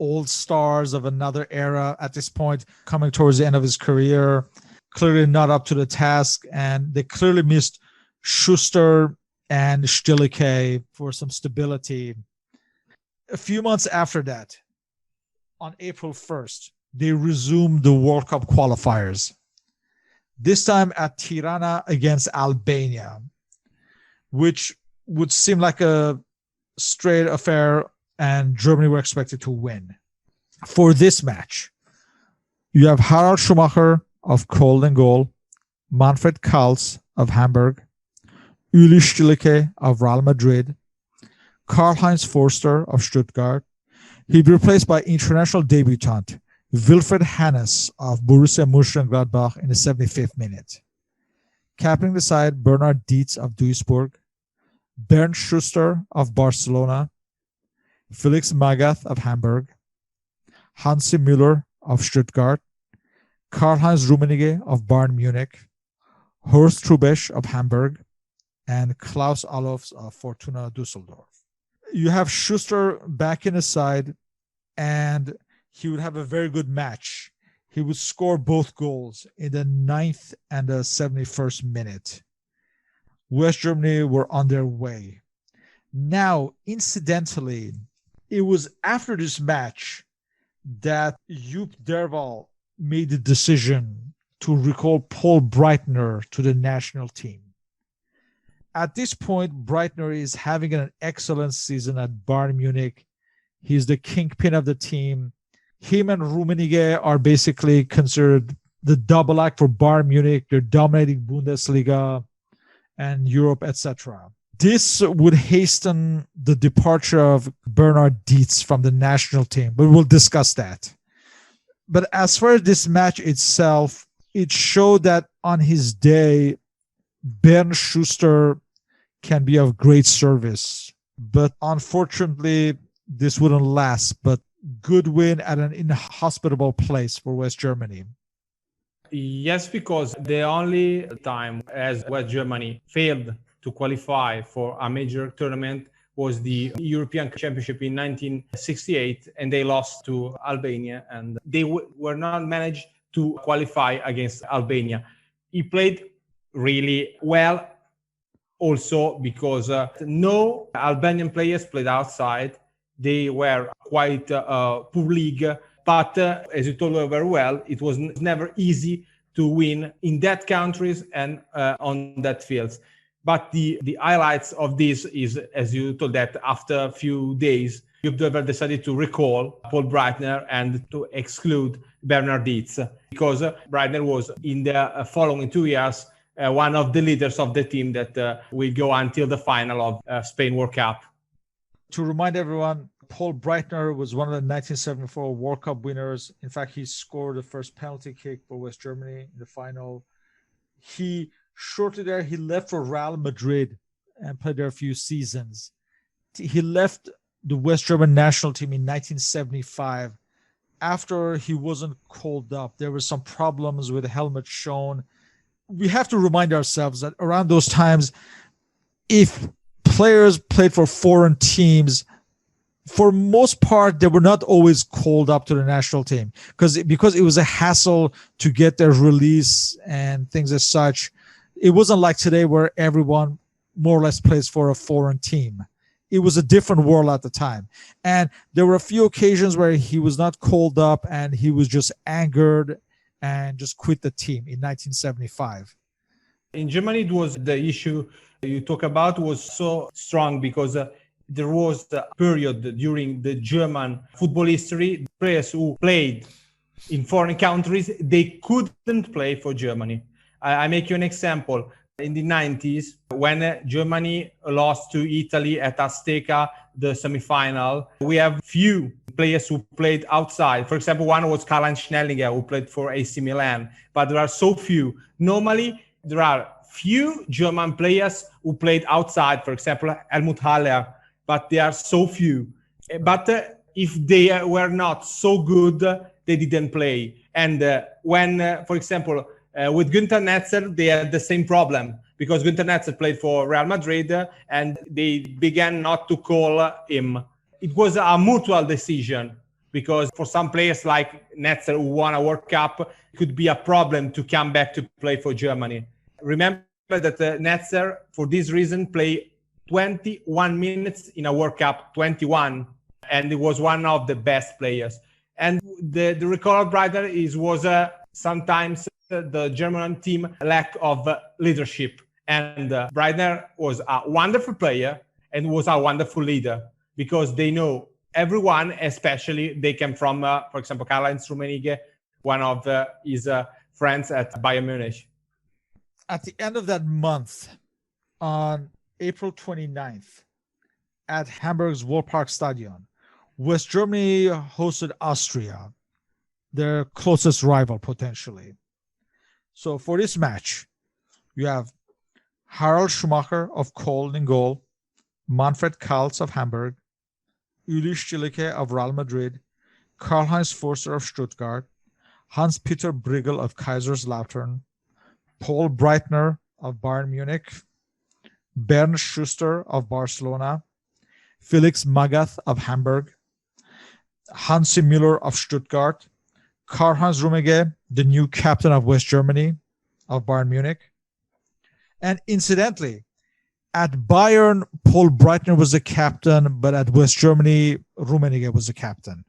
old stars of another era at this point, coming towards the end of his career, clearly not up to the task, and they clearly missed Schuster and Stielicke for some stability. A few months after that, on April 1st, they resumed the World Cup qualifiers, this time at Tirana against Albania, which would seem like a straight affair, and Germany were expected to win. For this match, you have Harald Schumacher of Köln and goal, Manfred Kals of Hamburg, Uli Stielicke of Real Madrid, Karl-Heinz Forster of Stuttgart. He'd be replaced by international debutant Wilfried Hannes of Borussia Mönchengladbach in the 75th minute. Capping the side, Bernhard Dietz of Duisburg, Bernd Schuster of Barcelona, Felix Magath of Hamburg, Hansi Müller of Stuttgart, Karl-Heinz Rummenigge of Bayern Munich, Horst Hrubesch of Hamburg, and Klaus Allofs of Fortuna Düsseldorf. You have Schuster back in the side, and he would have a very good match. He would score both goals in the 9th and the 71st minute. West Germany were on their way. Now, incidentally, it was after this match that Joop Derval made the decision to recall Paul Breitner to the national team. At this point, Breitner is having an excellent season at Bayern Munich. He's the kingpin of the team. Him and Rummenigge are basically considered the double act for Bayern Munich. They're dominating Bundesliga and Europe, etc. This would hasten the departure of Bernhard Dietz from the national team, but we'll discuss that. But as far as this match itself, it showed that on his day, Bernd Schuster can be of great service. But unfortunately, this wouldn't last. But good win at an inhospitable place for West Germany. Yes, because the only time as West Germany failed to qualify for a major tournament was the European Championship in 1968, and they lost to Albania, and they were not managed to qualify against Albania. He played really well also because no Albanian players played outside. They were quite a poor league, but as you told very well, it was never easy to win in that countries and on that fields. But the highlights of this is, as you told, that after a few days, Joop Derval decided to recall Paul Breitner and to exclude Bernhard Dietz, because Breitner was in the following 2 years one of the leaders of the team that will go until the final of Spain World Cup. To remind everyone, Paul Breitner was one of the 1974 World Cup winners. In fact, he scored the first penalty kick for West Germany in the final. Shortly there, he left for Real Madrid and played there a few seasons. He left the West German national team in 1975 after he wasn't called up. There were some problems with Helmut Schoen. We have to remind ourselves that around those times, if players played for foreign teams, for most part, they were not always called up to the national team because it was a hassle to get their release and things as such. It wasn't like today where everyone more or less plays for a foreign team. It was a different world at the time. And there were a few occasions where he was not called up and he was just angered and just quit the team in 1975. In Germany, it was the issue you talk about was so strong because there was a period during the German football history, players who played in foreign countries, they couldn't play for Germany. I make you an example. In the 90s, when Germany lost to Italy at Azteca, the semi-final, we have few players who played outside. For example, one was Karl-Heinz Schnellinger, who played for AC Milan, but there are so few. Normally, there are few German players who played outside, for example, Helmut Haller, but they are so few. But if they were not so good, they didn't play. And when, for example, with Günther Netzer, they had the same problem because Günther Netzer played for Real Madrid and they began not to call him. It was a mutual decision because for some players like Netzer who won a World Cup, it could be a problem to come back to play for Germany. Remember that Netzer, for this reason, played 21 minutes in a World Cup, 21, and he was one of the best players. And the recall of Breitner was sometimes the German team lack of leadership. And Breitner was a wonderful player and was a wonderful leader because they know everyone, especially they came from, for example, Karl-Heinz Rummenigge, one of his friends at Bayern Munich. At the end of that month, on April 29th, at Hamburg's Waldparkstadion, West Germany hosted Austria, their closest rival potentially. So for this match, you have Harald Schumacher of Köln in goal, Manfred Kals of Hamburg, Uli Stielicke of Real Madrid, Karl-Heinz Forster of Stuttgart, Hans-Peter Briegel of Kaiserslautern, Paul Breitner of Bayern Munich, Bernd Schuster of Barcelona, Felix Magath of Hamburg, Hansi Müller of Stuttgart, Karl-Heinz Rummenigge, the new captain of West Germany, of Bayern Munich. And incidentally, At Bayern, Paul Breitner was the captain, but at West Germany, Rummenigge was the captain.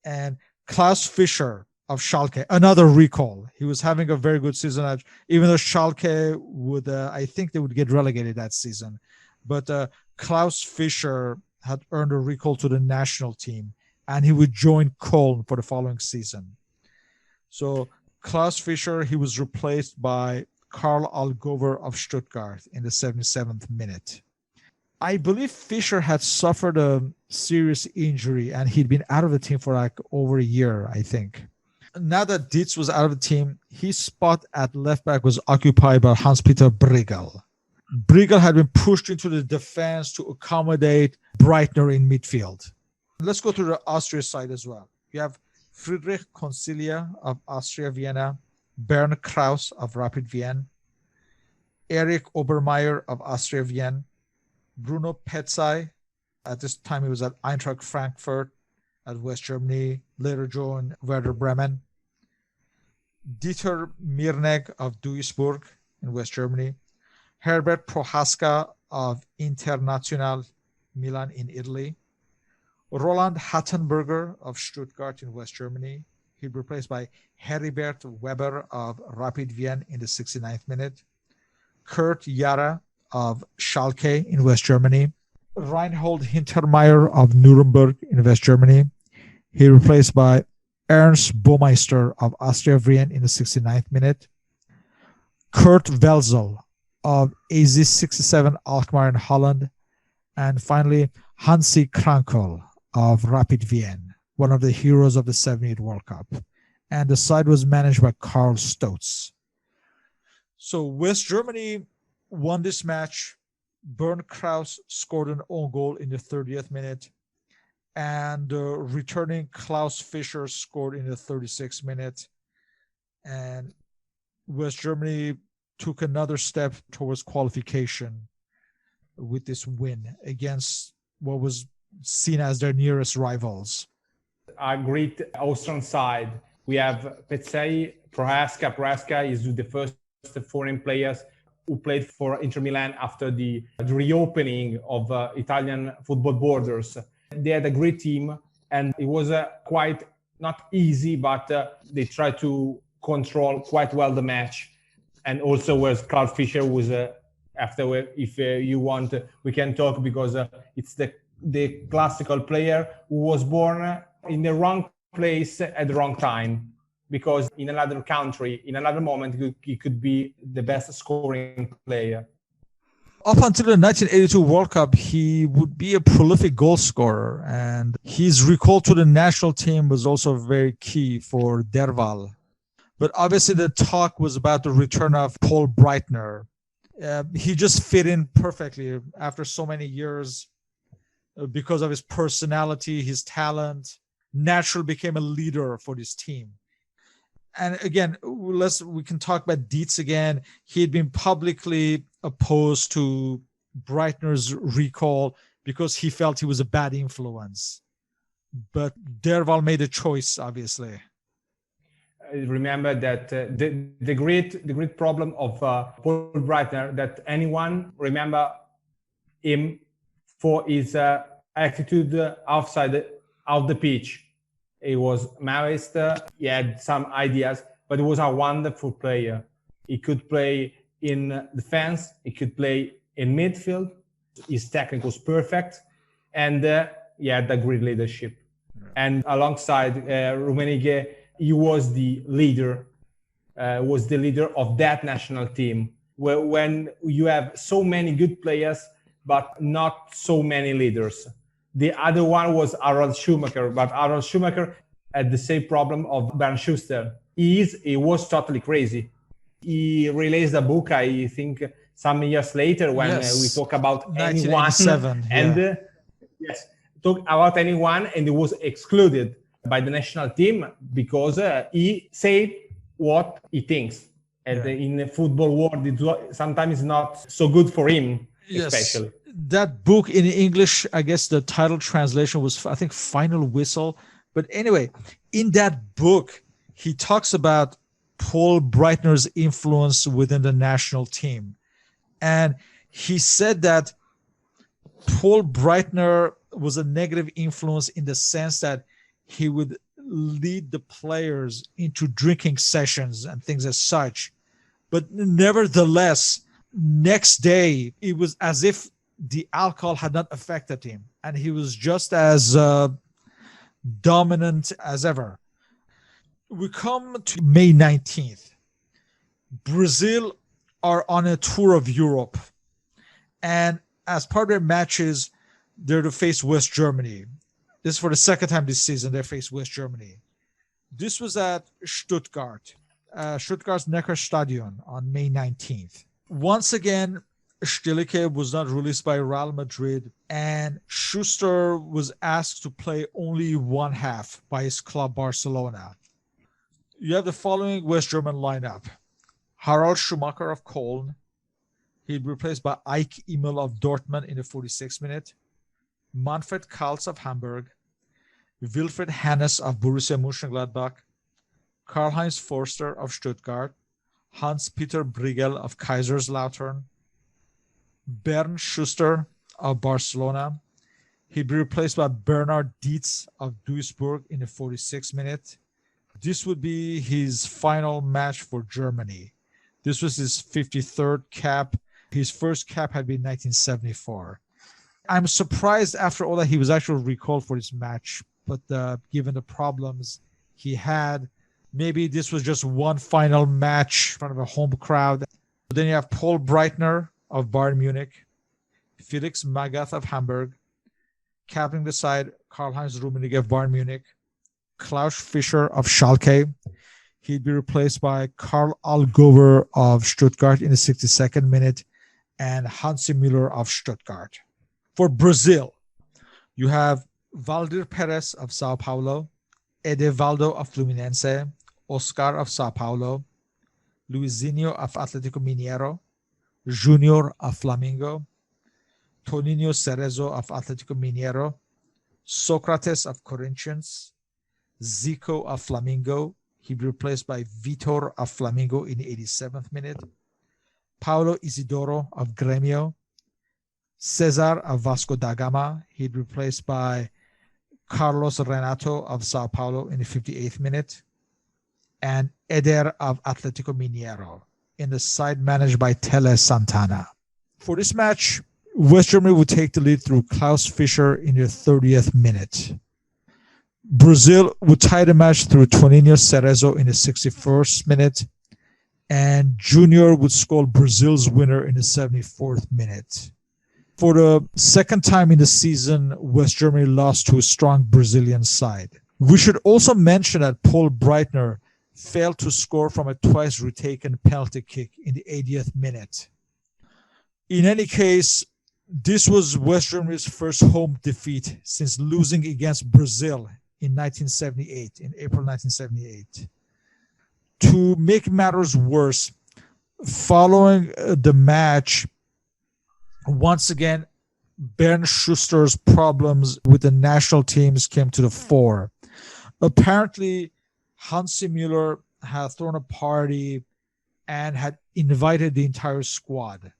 And Klaus Fischer of Schalke, another recall. He was having a very good season, even though Schalke would, I think they would get relegated that season. But Klaus Fischer had earned a recall to the national team, and he would join Köln for the following season. So Klaus Fischer, he was replaced by Karl Allgöwer of Stuttgart in the 77th minute. I believe Fischer had suffered a serious injury, and he'd been out of the team for like over a year, I think. Now that Dietz was out of the team, his spot at left back was occupied by Hans-Peter Briegel. Briegel had been pushed into the defense to accommodate Breitner in midfield. Let's go to the Austria side as well. You have Friedrich Concilia of Austria Vienna, Bernd Kraus of Rapid Vienna, Erich Obermeier of Austria Vienna, Bruno Petzai, at this time he was at Eintracht Frankfurt at West Germany, later joined Werder Bremen, Dieter Mirneg of Duisburg in West Germany, Herbert Prohaska of Internazionale Milan in Italy, Roland Hattenberger of Stuttgart in West Germany. He was replaced by Heribert Weber of Rapid Vienna in the 69th minute, Kurt Jara of Schalke in West Germany, Reinhold Hintermeyer of Nuremberg in West Germany. He replaced by Ernst Baumeister of Austria Vienna in the 69th minute, Kurt Welzel of AZ 67 Alkmaar in Holland, and finally Hansi Krankel of Rapid Vienna, one of the heroes of the 78 World Cup. And the side was managed by Karl Stotz. So West Germany won this match. Bernd Kraus scored an own goal in the 30th minute, and returning Klaus Fischer scored in the 36th minute. And West Germany took another step towards qualification with this win against what was seen as their nearest rivals. A great Austrian side. We have Petzai, Prohaska. Prohaska is the first foreign players who played for Inter Milan after the reopening of Italian football borders. They had a great team, and it was quite not easy, but they tried to control quite well the match. And also, whereas Karl Fischer was after, if you want, we can talk, because it's the classical player who was born in the wrong place at the wrong time. Because in another country, in another moment, he could be the best scoring player. Up until the 1982 World Cup, he would be a prolific goal scorer, and his recall to the national team was also very key for Derval. But obviously the talk was about the return of Paul Breitner. He just fit in perfectly after so many years because of his personality, his talent. Naturally became a leader for this team. And again, we can talk about Dietz again. He had been publicly opposed to Breitner's recall because he felt he was a bad influence. But Derval made a choice, obviously. Remember that the great problem of Paul Breitner, that anyone remember him for his attitude outside of the pitch. He was Maoist, he had some ideas, but he was a wonderful player. He could play in defense, he could play in midfield, his technique was perfect, and he had a great leadership. And alongside Rummenigge, he was the leader of that national team. When you have so many good players, but not so many leaders. The other one was Harald Schumacher, but Harald Schumacher had the same problem of Bernd Schuster. He was totally crazy. He released a book, I think, some years later when we talk about anyone. And talk about anyone, and he was excluded by the national team because he said what he thinks. And in the football world, sometimes it's not so good for him, especially. That book in English, I guess the title translation was, I think, Final Whistle. But anyway, in that book, he talks about Paul Breitner's influence within the national team. And He said that Paul Breitner was a negative influence in the sense that he would lead the players into drinking sessions and things as such. But nevertheless, next day, it was as if the alcohol had not affected him, and he was just as dominant as ever. We come to May 19th. Brazil are on a tour of Europe, and as part of their matches, they're to face West Germany. This is for the second time this season they face West Germany. This was at Stuttgart, Stuttgart's Neckarstadion on May 19th. Once again, Stielicke was not released by Real Madrid, and Schuster was asked to play only one half by his club Barcelona. You have the following West German lineup. Harald Schumacher of Köln. He'd be replaced by Ike Emil of Dortmund in the 46th minute. Manfred Kals of Hamburg. Wilfried Hannes of Borussia Mönchengladbach. Karl-Heinz Forster of Stuttgart. Hans-Peter Briegel of Kaiserslautern. Bernd Schuster of Barcelona. He'd be replaced by Bernhard Dietz of Duisburg in the 46th minute. This would be his final match for Germany. This was his 53rd cap. His first cap had been 1974. I'm surprised after all that he was actually recalled for this match, but given the problems he had, maybe this was just one final match in front of a home crowd. Then you have Paul Breitner of Bayern Munich, Felix Magath of Hamburg, capping the side, Karl-Heinz Rummenigge of Bayern Munich, Klaus Fischer of Schalke. He'd be replaced by Karl Allgöwer of Stuttgart in the 62nd minute and Hansi Müller of Stuttgart. For Brazil, you have Valdir Perez of Sao Paulo, Edevaldo of Fluminense, Oscar of Sao Paulo, Luizinho of Atlético Mineiro, Junior of Flamengo, Toninho Cerezo of Atlético Mineiro, Socrates of Corinthians, Zico of Flamengo. He'd be replaced by Vitor of Flamengo in the 87th minute. Paulo Isidoro of Grêmio. Cesar of Vasco da Gama. He'd be replaced by Carlos Renato of Sao Paulo in the 58th minute. And Eder of Atlético Mineiro in the side managed by Tele Santana. For this match, West Germany would take the lead through Klaus Fischer in the 30th minute. Brazil would tie the match through Toninho Cerezo in the 61st minute, and Junior would score Brazil's winner in the 74th minute. For the second time in the season, West Germany lost to a strong Brazilian side. We should also mention that Paul Breitner failed to score from a twice retaken penalty kick in the 80th minute. In any case, this was West Germany's first home defeat since losing against Brazil in 1978, in April 1978. To make matters worse, following the match, once again, Bernd Schuster's problems with the national teams came to the fore. Apparently, Hansi Müller had thrown a party and had invited the entire squad,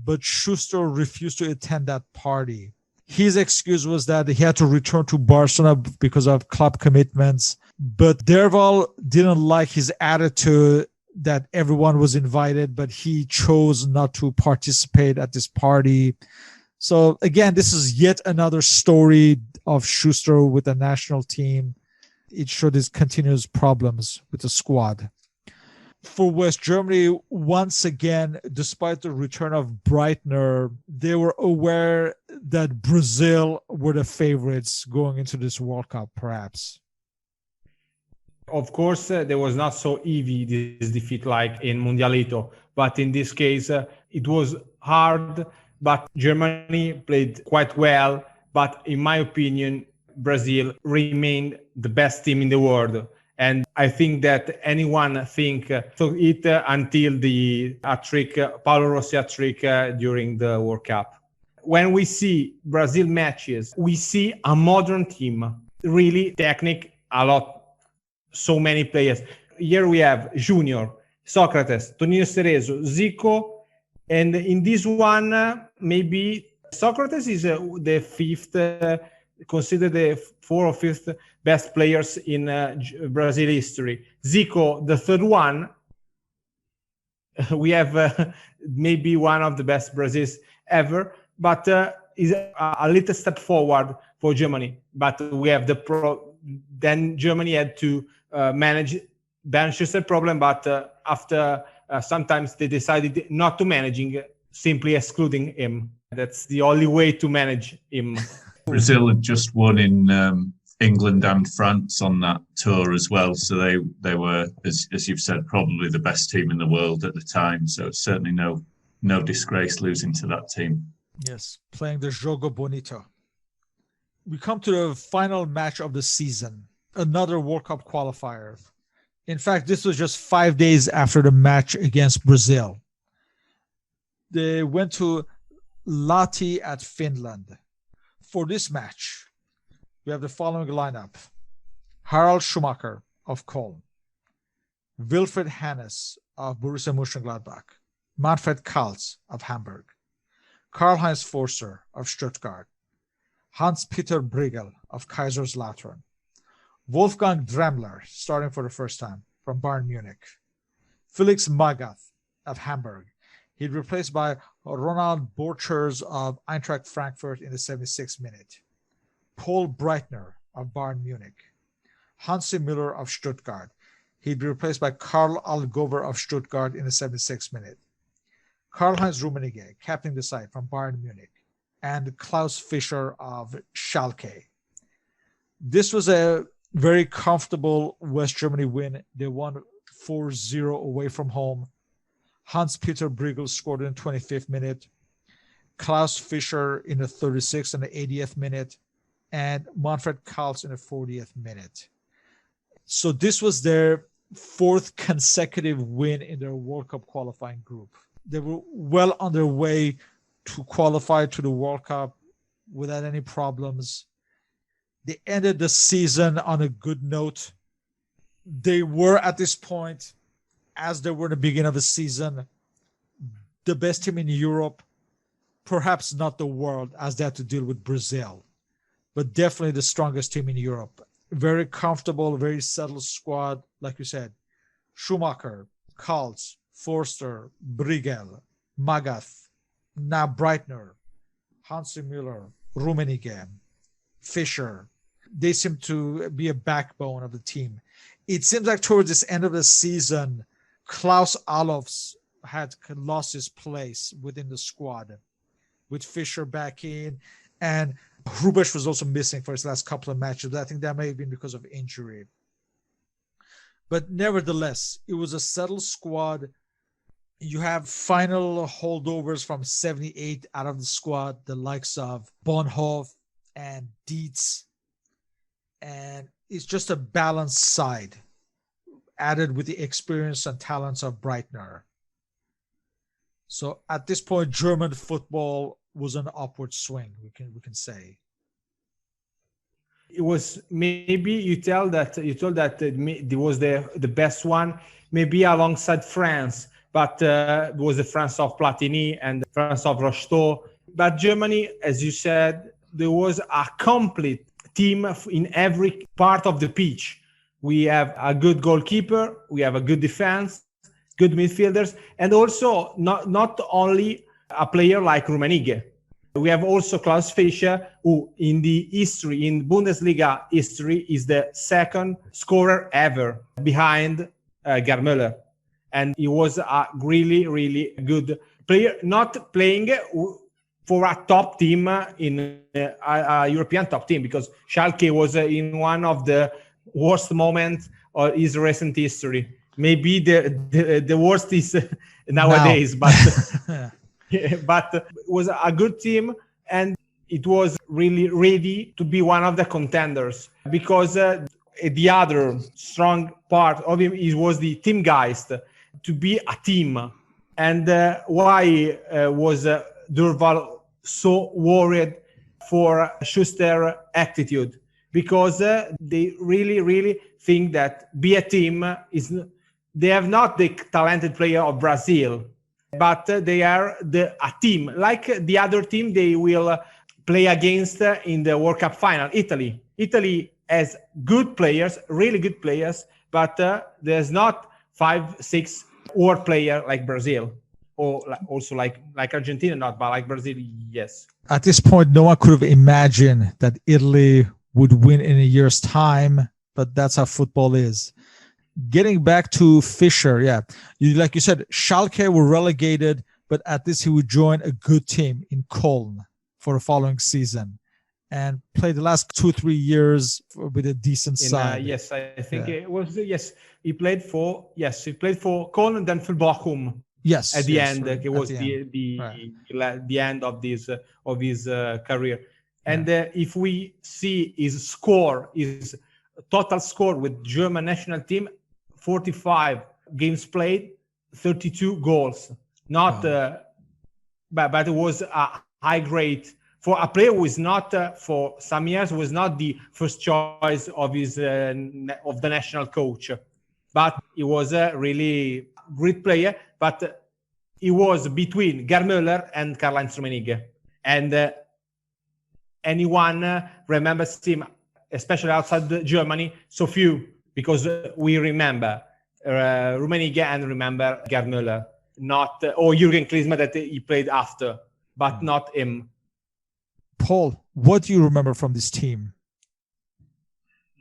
but Schuster refused to attend that party. His excuse was that he had to return to Barcelona because of club commitments, but Derval didn't like his attitude that everyone was invited, but he chose not to participate at this party. So again, this is yet another story of Schuster with the national team. It showed his continuous problems with the squad. For West Germany, once again, despite the return of Breitner, they were aware that Brazil were the favorites going into this World Cup, perhaps. Of course, there was not so easy, this defeat like in Mundialito. But in this case, it was hard, but Germany played quite well. But in my opinion, Brazil remained the best team in the world. And I think that anyone think so it until the hat-trick, Paolo Rossi hat-trick during the World Cup. When we see Brazil matches, we see a modern team, really technical, a lot, so many players. Here we have Junior, Socrates, Toninho Cerezo, Zico, And in this one, maybe Socrates is the fifth, considered the fourth or fifth best players in Brazil history. Zico, the third one. We have maybe one of the best Brazils ever, but is a little step forward for Germany. But we have then Germany had to manage Manchester problem, but after sometimes they decided not to managing, simply excluding him. That's the only way to manage him. Brazil had just won in England and France on that tour as well. So they were, as you've said, probably the best team in the world at the time. So certainly no disgrace losing to that team. Yes, playing the Jogo Bonito. We come to the final match of the season, another World Cup qualifier. In fact, this was just 5 days after the match against Brazil. They went to Lahti at Finland. For this match, we have the following lineup. Harald Schumacher of Köln, Wilfried Hannes of Borussia Mönchengladbach, Manfred Kals of Hamburg, Karl-Heinz Forster of Stuttgart, Hans-Peter Briegel of Kaiserslautern, Wolfgang Dremmler, starting for the first time, from Bayern Munich, Felix Magath of Hamburg. He'd replaced by Ronald Borchers of Eintracht Frankfurt in the 76th minute, Paul Breitner of Bayern Munich, Hansi Müller of Stuttgart. He'd be replaced by Karl Allgöwer of Stuttgart in the 76th minute, Karl-Heinz Rummenigge, captaining the side from Bayern Munich, and Klaus Fischer of Schalke. This was a very comfortable West Germany win. They won 4-0 away from home. Hans-Peter Briegel scored in the 25th minute, Klaus Fischer in the 36th and the 80th minute, and Manfred Kals in the 40th minute. So this was their fourth consecutive win in their World Cup qualifying group. They were well on their way to qualify to the World Cup without any problems. They ended the season on a good note. They were at this point, as they were in the beginning of the season, the best team in Europe, perhaps not the world, as they had to deal with Brazil, but definitely the strongest team in Europe. Very comfortable, very settled squad. Like you said, Schumacher, Kals, Forster, Briegel, Magath, now Breitner, Hansi Müller, Rummenigge, Fischer. They seem to be a backbone of the team. It seems like towards this end of the season, Klaus Allofs had lost his place within the squad, with Fischer back in, and Hrubesch was also missing for his last couple of matches. I think that may have been because of injury. But nevertheless, it was a settled squad. You have final holdovers from 78 out of the squad, the likes of Bonhoff and Dietz. And it's just a balanced side, added with the experience and talents of Breitner. So at this point, German football was an upward swing, we can say. It was maybe you told that it was the best one, maybe alongside France, but it was the France of Platini and France of Rocheteau. But Germany, as you said, there was a complete team in every part of the pitch. We have a good goalkeeper, we have a good defense, good midfielders, and also not only a player like Rummenigge. We have also Klaus Fischer, who in Bundesliga history is the second scorer ever behind Gerd Müller. And he was a really, really good player, not playing for a top team in a European top team, because Schalke was in one of the worst moments of his recent history. Maybe the worst is nowadays, but but it was a good team, and it was really ready to be one of the contenders, because the other strong part of him was the teamgeist, to be a team. And why was Durval so worried for Schuster's attitude? Because they really, really think that be a team is. They have not the talented player of Brazil. but they are a team. Like the other team, they will play against in the World Cup final, Italy. Italy has good players, really good players, but there's not 5-6 world player like Brazil, or also like Argentina, not, but like Brazil, yes. At this point, no one could have imagined that Italy would win in a year's time, but that's how football is. Getting back to Fischer, like you said, Schalke were relegated, but at this he would join a good team in Köln for the following season and play the last 2-3 years with a decent side. Yes, I think it was, he played for Köln and then for Bochum. Yes. At the end, right, it was the end of his career. And if we see his total score with German national team, 45 games played, 32 goals. Not, but it was a high grade for a player who is not for some years was not the first choice of the national coach, but he was a really great player. But he was between Gerd Müller and Karl-Heinz Rummenigge, and anyone remembers him, especially outside Germany, so few, because we remember Rummenigge and remember Gerd Müller, or Jürgen Klinsmann that he played after, but not him. Paul, what do you remember from this team?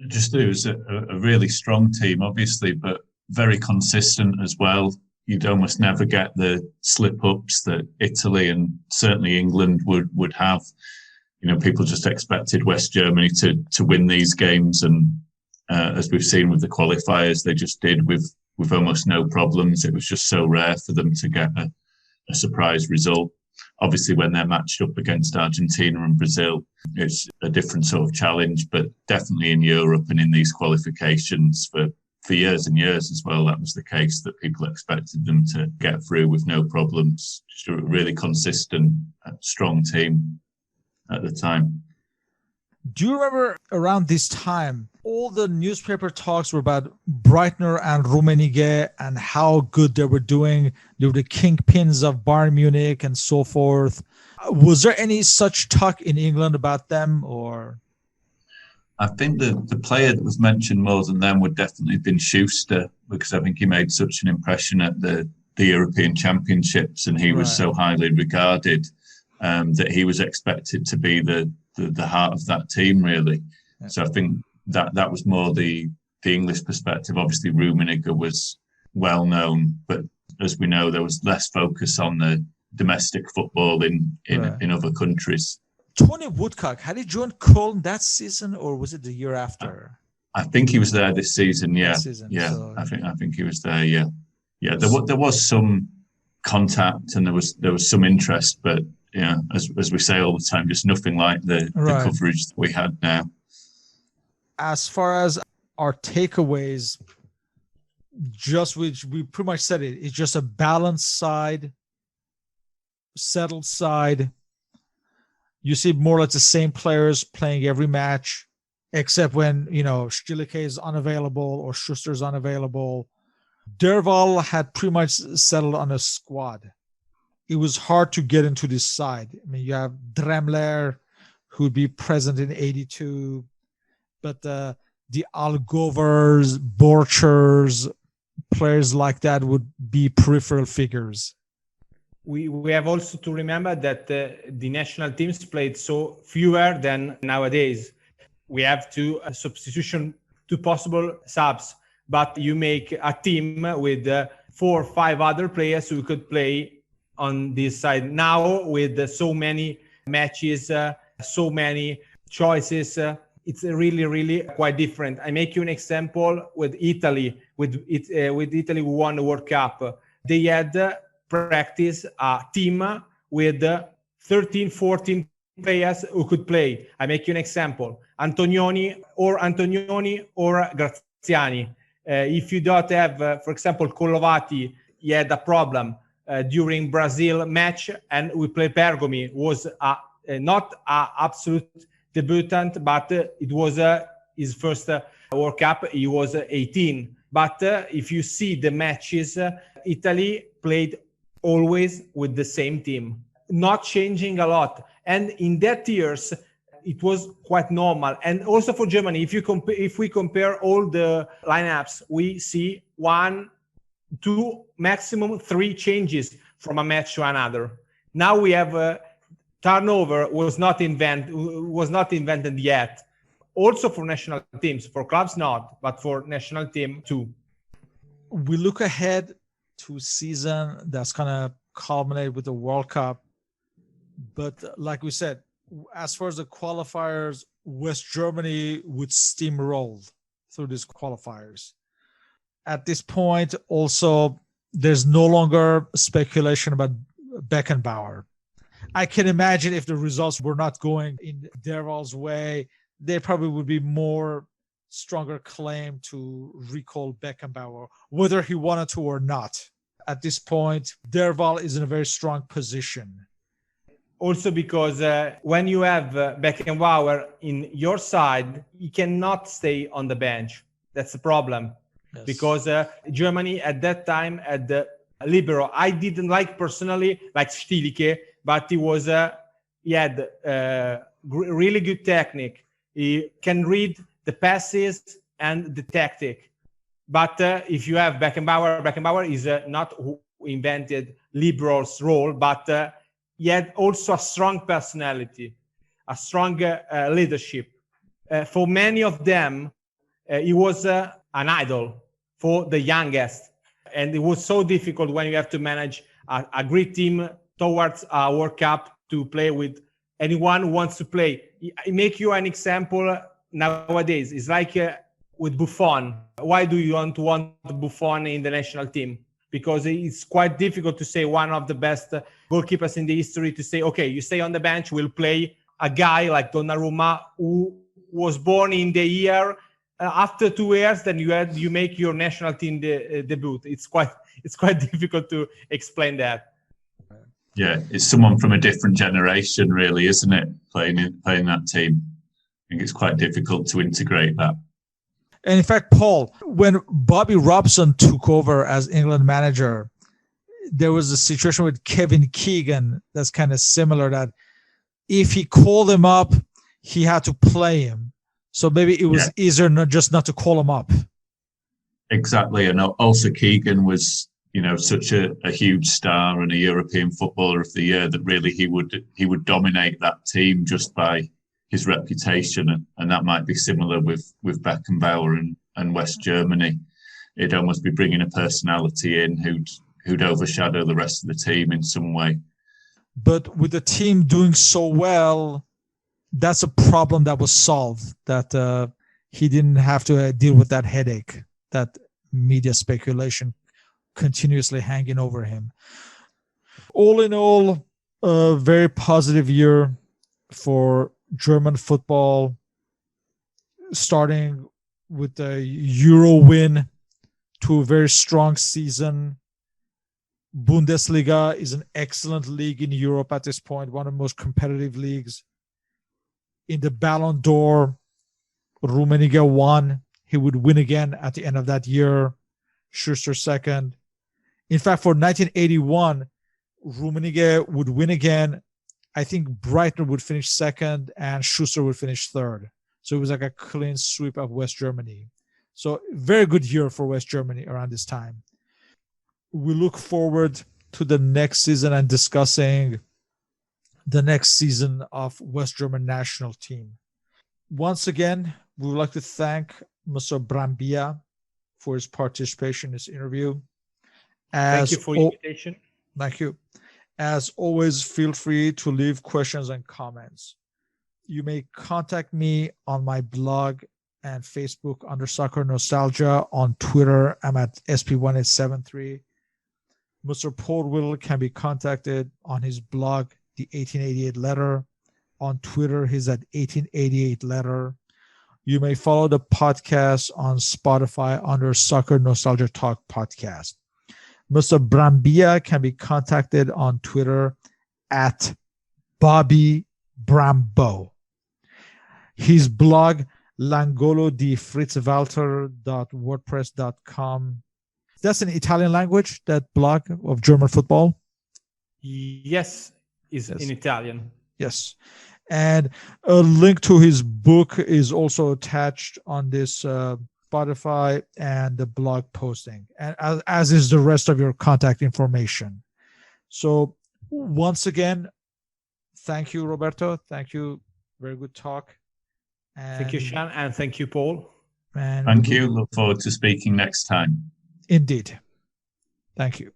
Just it was a really strong team, obviously, but very consistent as well. You'd almost never get the slip-ups that Italy and certainly England would have. People just expected West Germany to win these games, and as we've seen with the qualifiers, they just did with almost no problems. It was just so rare for them to get a surprise result. Obviously, when they're matched up against Argentina and Brazil, it's a different sort of challenge, but definitely in Europe and in these qualifications for years and years as well, that was the case, that people expected them to get through with no problems. Just a really consistent, strong team at the time. Do you remember around this time, all the newspaper talks were about Breitner and Rummenigge and how good they were doing. They were the kingpins of Bayern Munich and so forth. Was there any such talk in England about them, or? I think the player that was mentioned more than them would definitely have been Schuster, because I think he made such an impression at the European Championships, and he was so highly regarded that he was expected to be the heart of that team, really. Yeah. So I think that was more the English perspective. Obviously, Rummenigge was well known, but as we know, there was less focus on the domestic football in other countries. Tony Woodcock, had he joined Köln that season, or was it the year after? I think he was there this season. Yeah, so, I think he was there. Yeah. There was some contact and there was some interest, but as we say all the time, just nothing like the coverage that we had now. As far as our takeaways, just which we pretty much said it's just a balanced side, settled side. You see more or less the same players playing every match, except when, Stilicke is unavailable or Schuster's unavailable. Derval had pretty much settled on a squad. It was hard to get into this side. I mean, you have Dremler, who would be present in 82, but the Algovers, Borchers, players like that would be peripheral figures. We have also to remember that the national teams played so fewer than nowadays. We have two possible subs, but you make a team with 4 or 5 other players who could play on this side. Now with so many matches, so many choices, it's really, really quite different. I make you an example with Italy. With Italy, who won the World Cup. They had practice a team with 13, 14 players who could play. I make you an example. Antonioni or Graziani. If you don't have, for example, Collovati, he had a problem during Brazil match, and we play Bergomi. Was not an absolute debutant, but it was his first World Cup. He was 18. But if you see the matches, Italy played always with the same team, not changing a lot. And in that years, it was quite normal. And also for Germany, if we compare all the lineups, we see 1, 2, maximum 3 changes from a match to another. Now we have turnover was not invented yet. Also for national teams, for clubs not, but for national team too. We look ahead to a season that's gonna culminate with the World Cup. But like we said, as far as the qualifiers, West Germany would steamroll through these qualifiers. At this point, also, there's no longer speculation about Beckenbauer. I can imagine if the results were not going in Derval's way, there probably would be more stronger claim to recall Beckenbauer, whether he wanted to or not. At this point, Derval is in a very strong position. Also because when you have Beckenbauer in your side, he cannot stay on the bench. That's the problem. Yes. Because Germany at that time had the libero. I didn't like personally, like Stilicke, but he had really good technique. He can read the passes and the tactic. But if you have Beckenbauer is not who invented libero's role, but he had also a strong personality, a strong leadership. For many of them, he was an idol for the youngest. And it was so difficult when you have to manage a great team towards a World Cup to play with anyone who wants to play. I make you an example nowadays. It's like with Buffon. Why do you want Buffon in the national team? Because it's quite difficult to say one of the best goalkeepers in the history to say, okay, you stay on the bench, we'll play a guy like Donnarumma who was born in the year after 2 years, then you make your national team debut. It's quite difficult to explain that. Yeah, it's someone from a different generation, really, isn't it? Playing that team. I think it's quite difficult to integrate that. And in fact, Paul, when Bobby Robson took over as England manager, there was a situation with Kevin Keegan that's kind of similar, that if he called him up, he had to play him. So maybe it was easier not to call him up. Exactly. And also Keegan was, such a huge star and a European Footballer of the Year that really he would dominate that team just by his reputation, and that might be similar with Beckenbauer and West Germany. It'd almost be bringing a personality in who'd overshadow the rest of the team in some way. But with the team doing so well, that's a problem that was solved, that he didn't have to deal with that headache, that media speculation continuously hanging over him. All in all, a very positive year for German football, starting with the Euro win to a very strong season. Bundesliga is an excellent league in Europe at this point, one of the most competitive leagues. In the Ballon d'Or, Rummenigge won. He would win again at the end of that year. Schuster second. In fact, for 1981, Rummenigge would win again. I think Breitner would finish second and Schuster would finish third. So it was like a clean sweep of West Germany. So very good year for West Germany around this time. We look forward to the next season and discussing the next season of West German national team. Once again, we would like to thank Mr. Brambilla for his participation in this interview. Thank you for the invitation. Thank you. As always, feel free to leave questions and comments. You may contact me on my blog and Facebook under Soccer Nostalgia. On Twitter, I'm at SP1873. Mr. Paul Whittle can be contacted on his blog, The 1888 Letter. On Twitter, he's at 1888 Letter. You may follow the podcast on Spotify under Soccer Nostalgia Talk Podcast. Mr. Brambilla can be contacted on Twitter at Bobby Brambo. His blog, langolodifritzwalter.wordpress.com. That's in Italian language, that blog of German football. Yes, is in Italian. Yes. And a link to his book is also attached on this Spotify and the blog posting, and as is the rest of your contact information. So once again, thank you, Roberto. Thank you. Very good talk. And thank you, Sean, and thank you, Paul. Thank you. Look forward to speaking next time. Indeed. Thank you.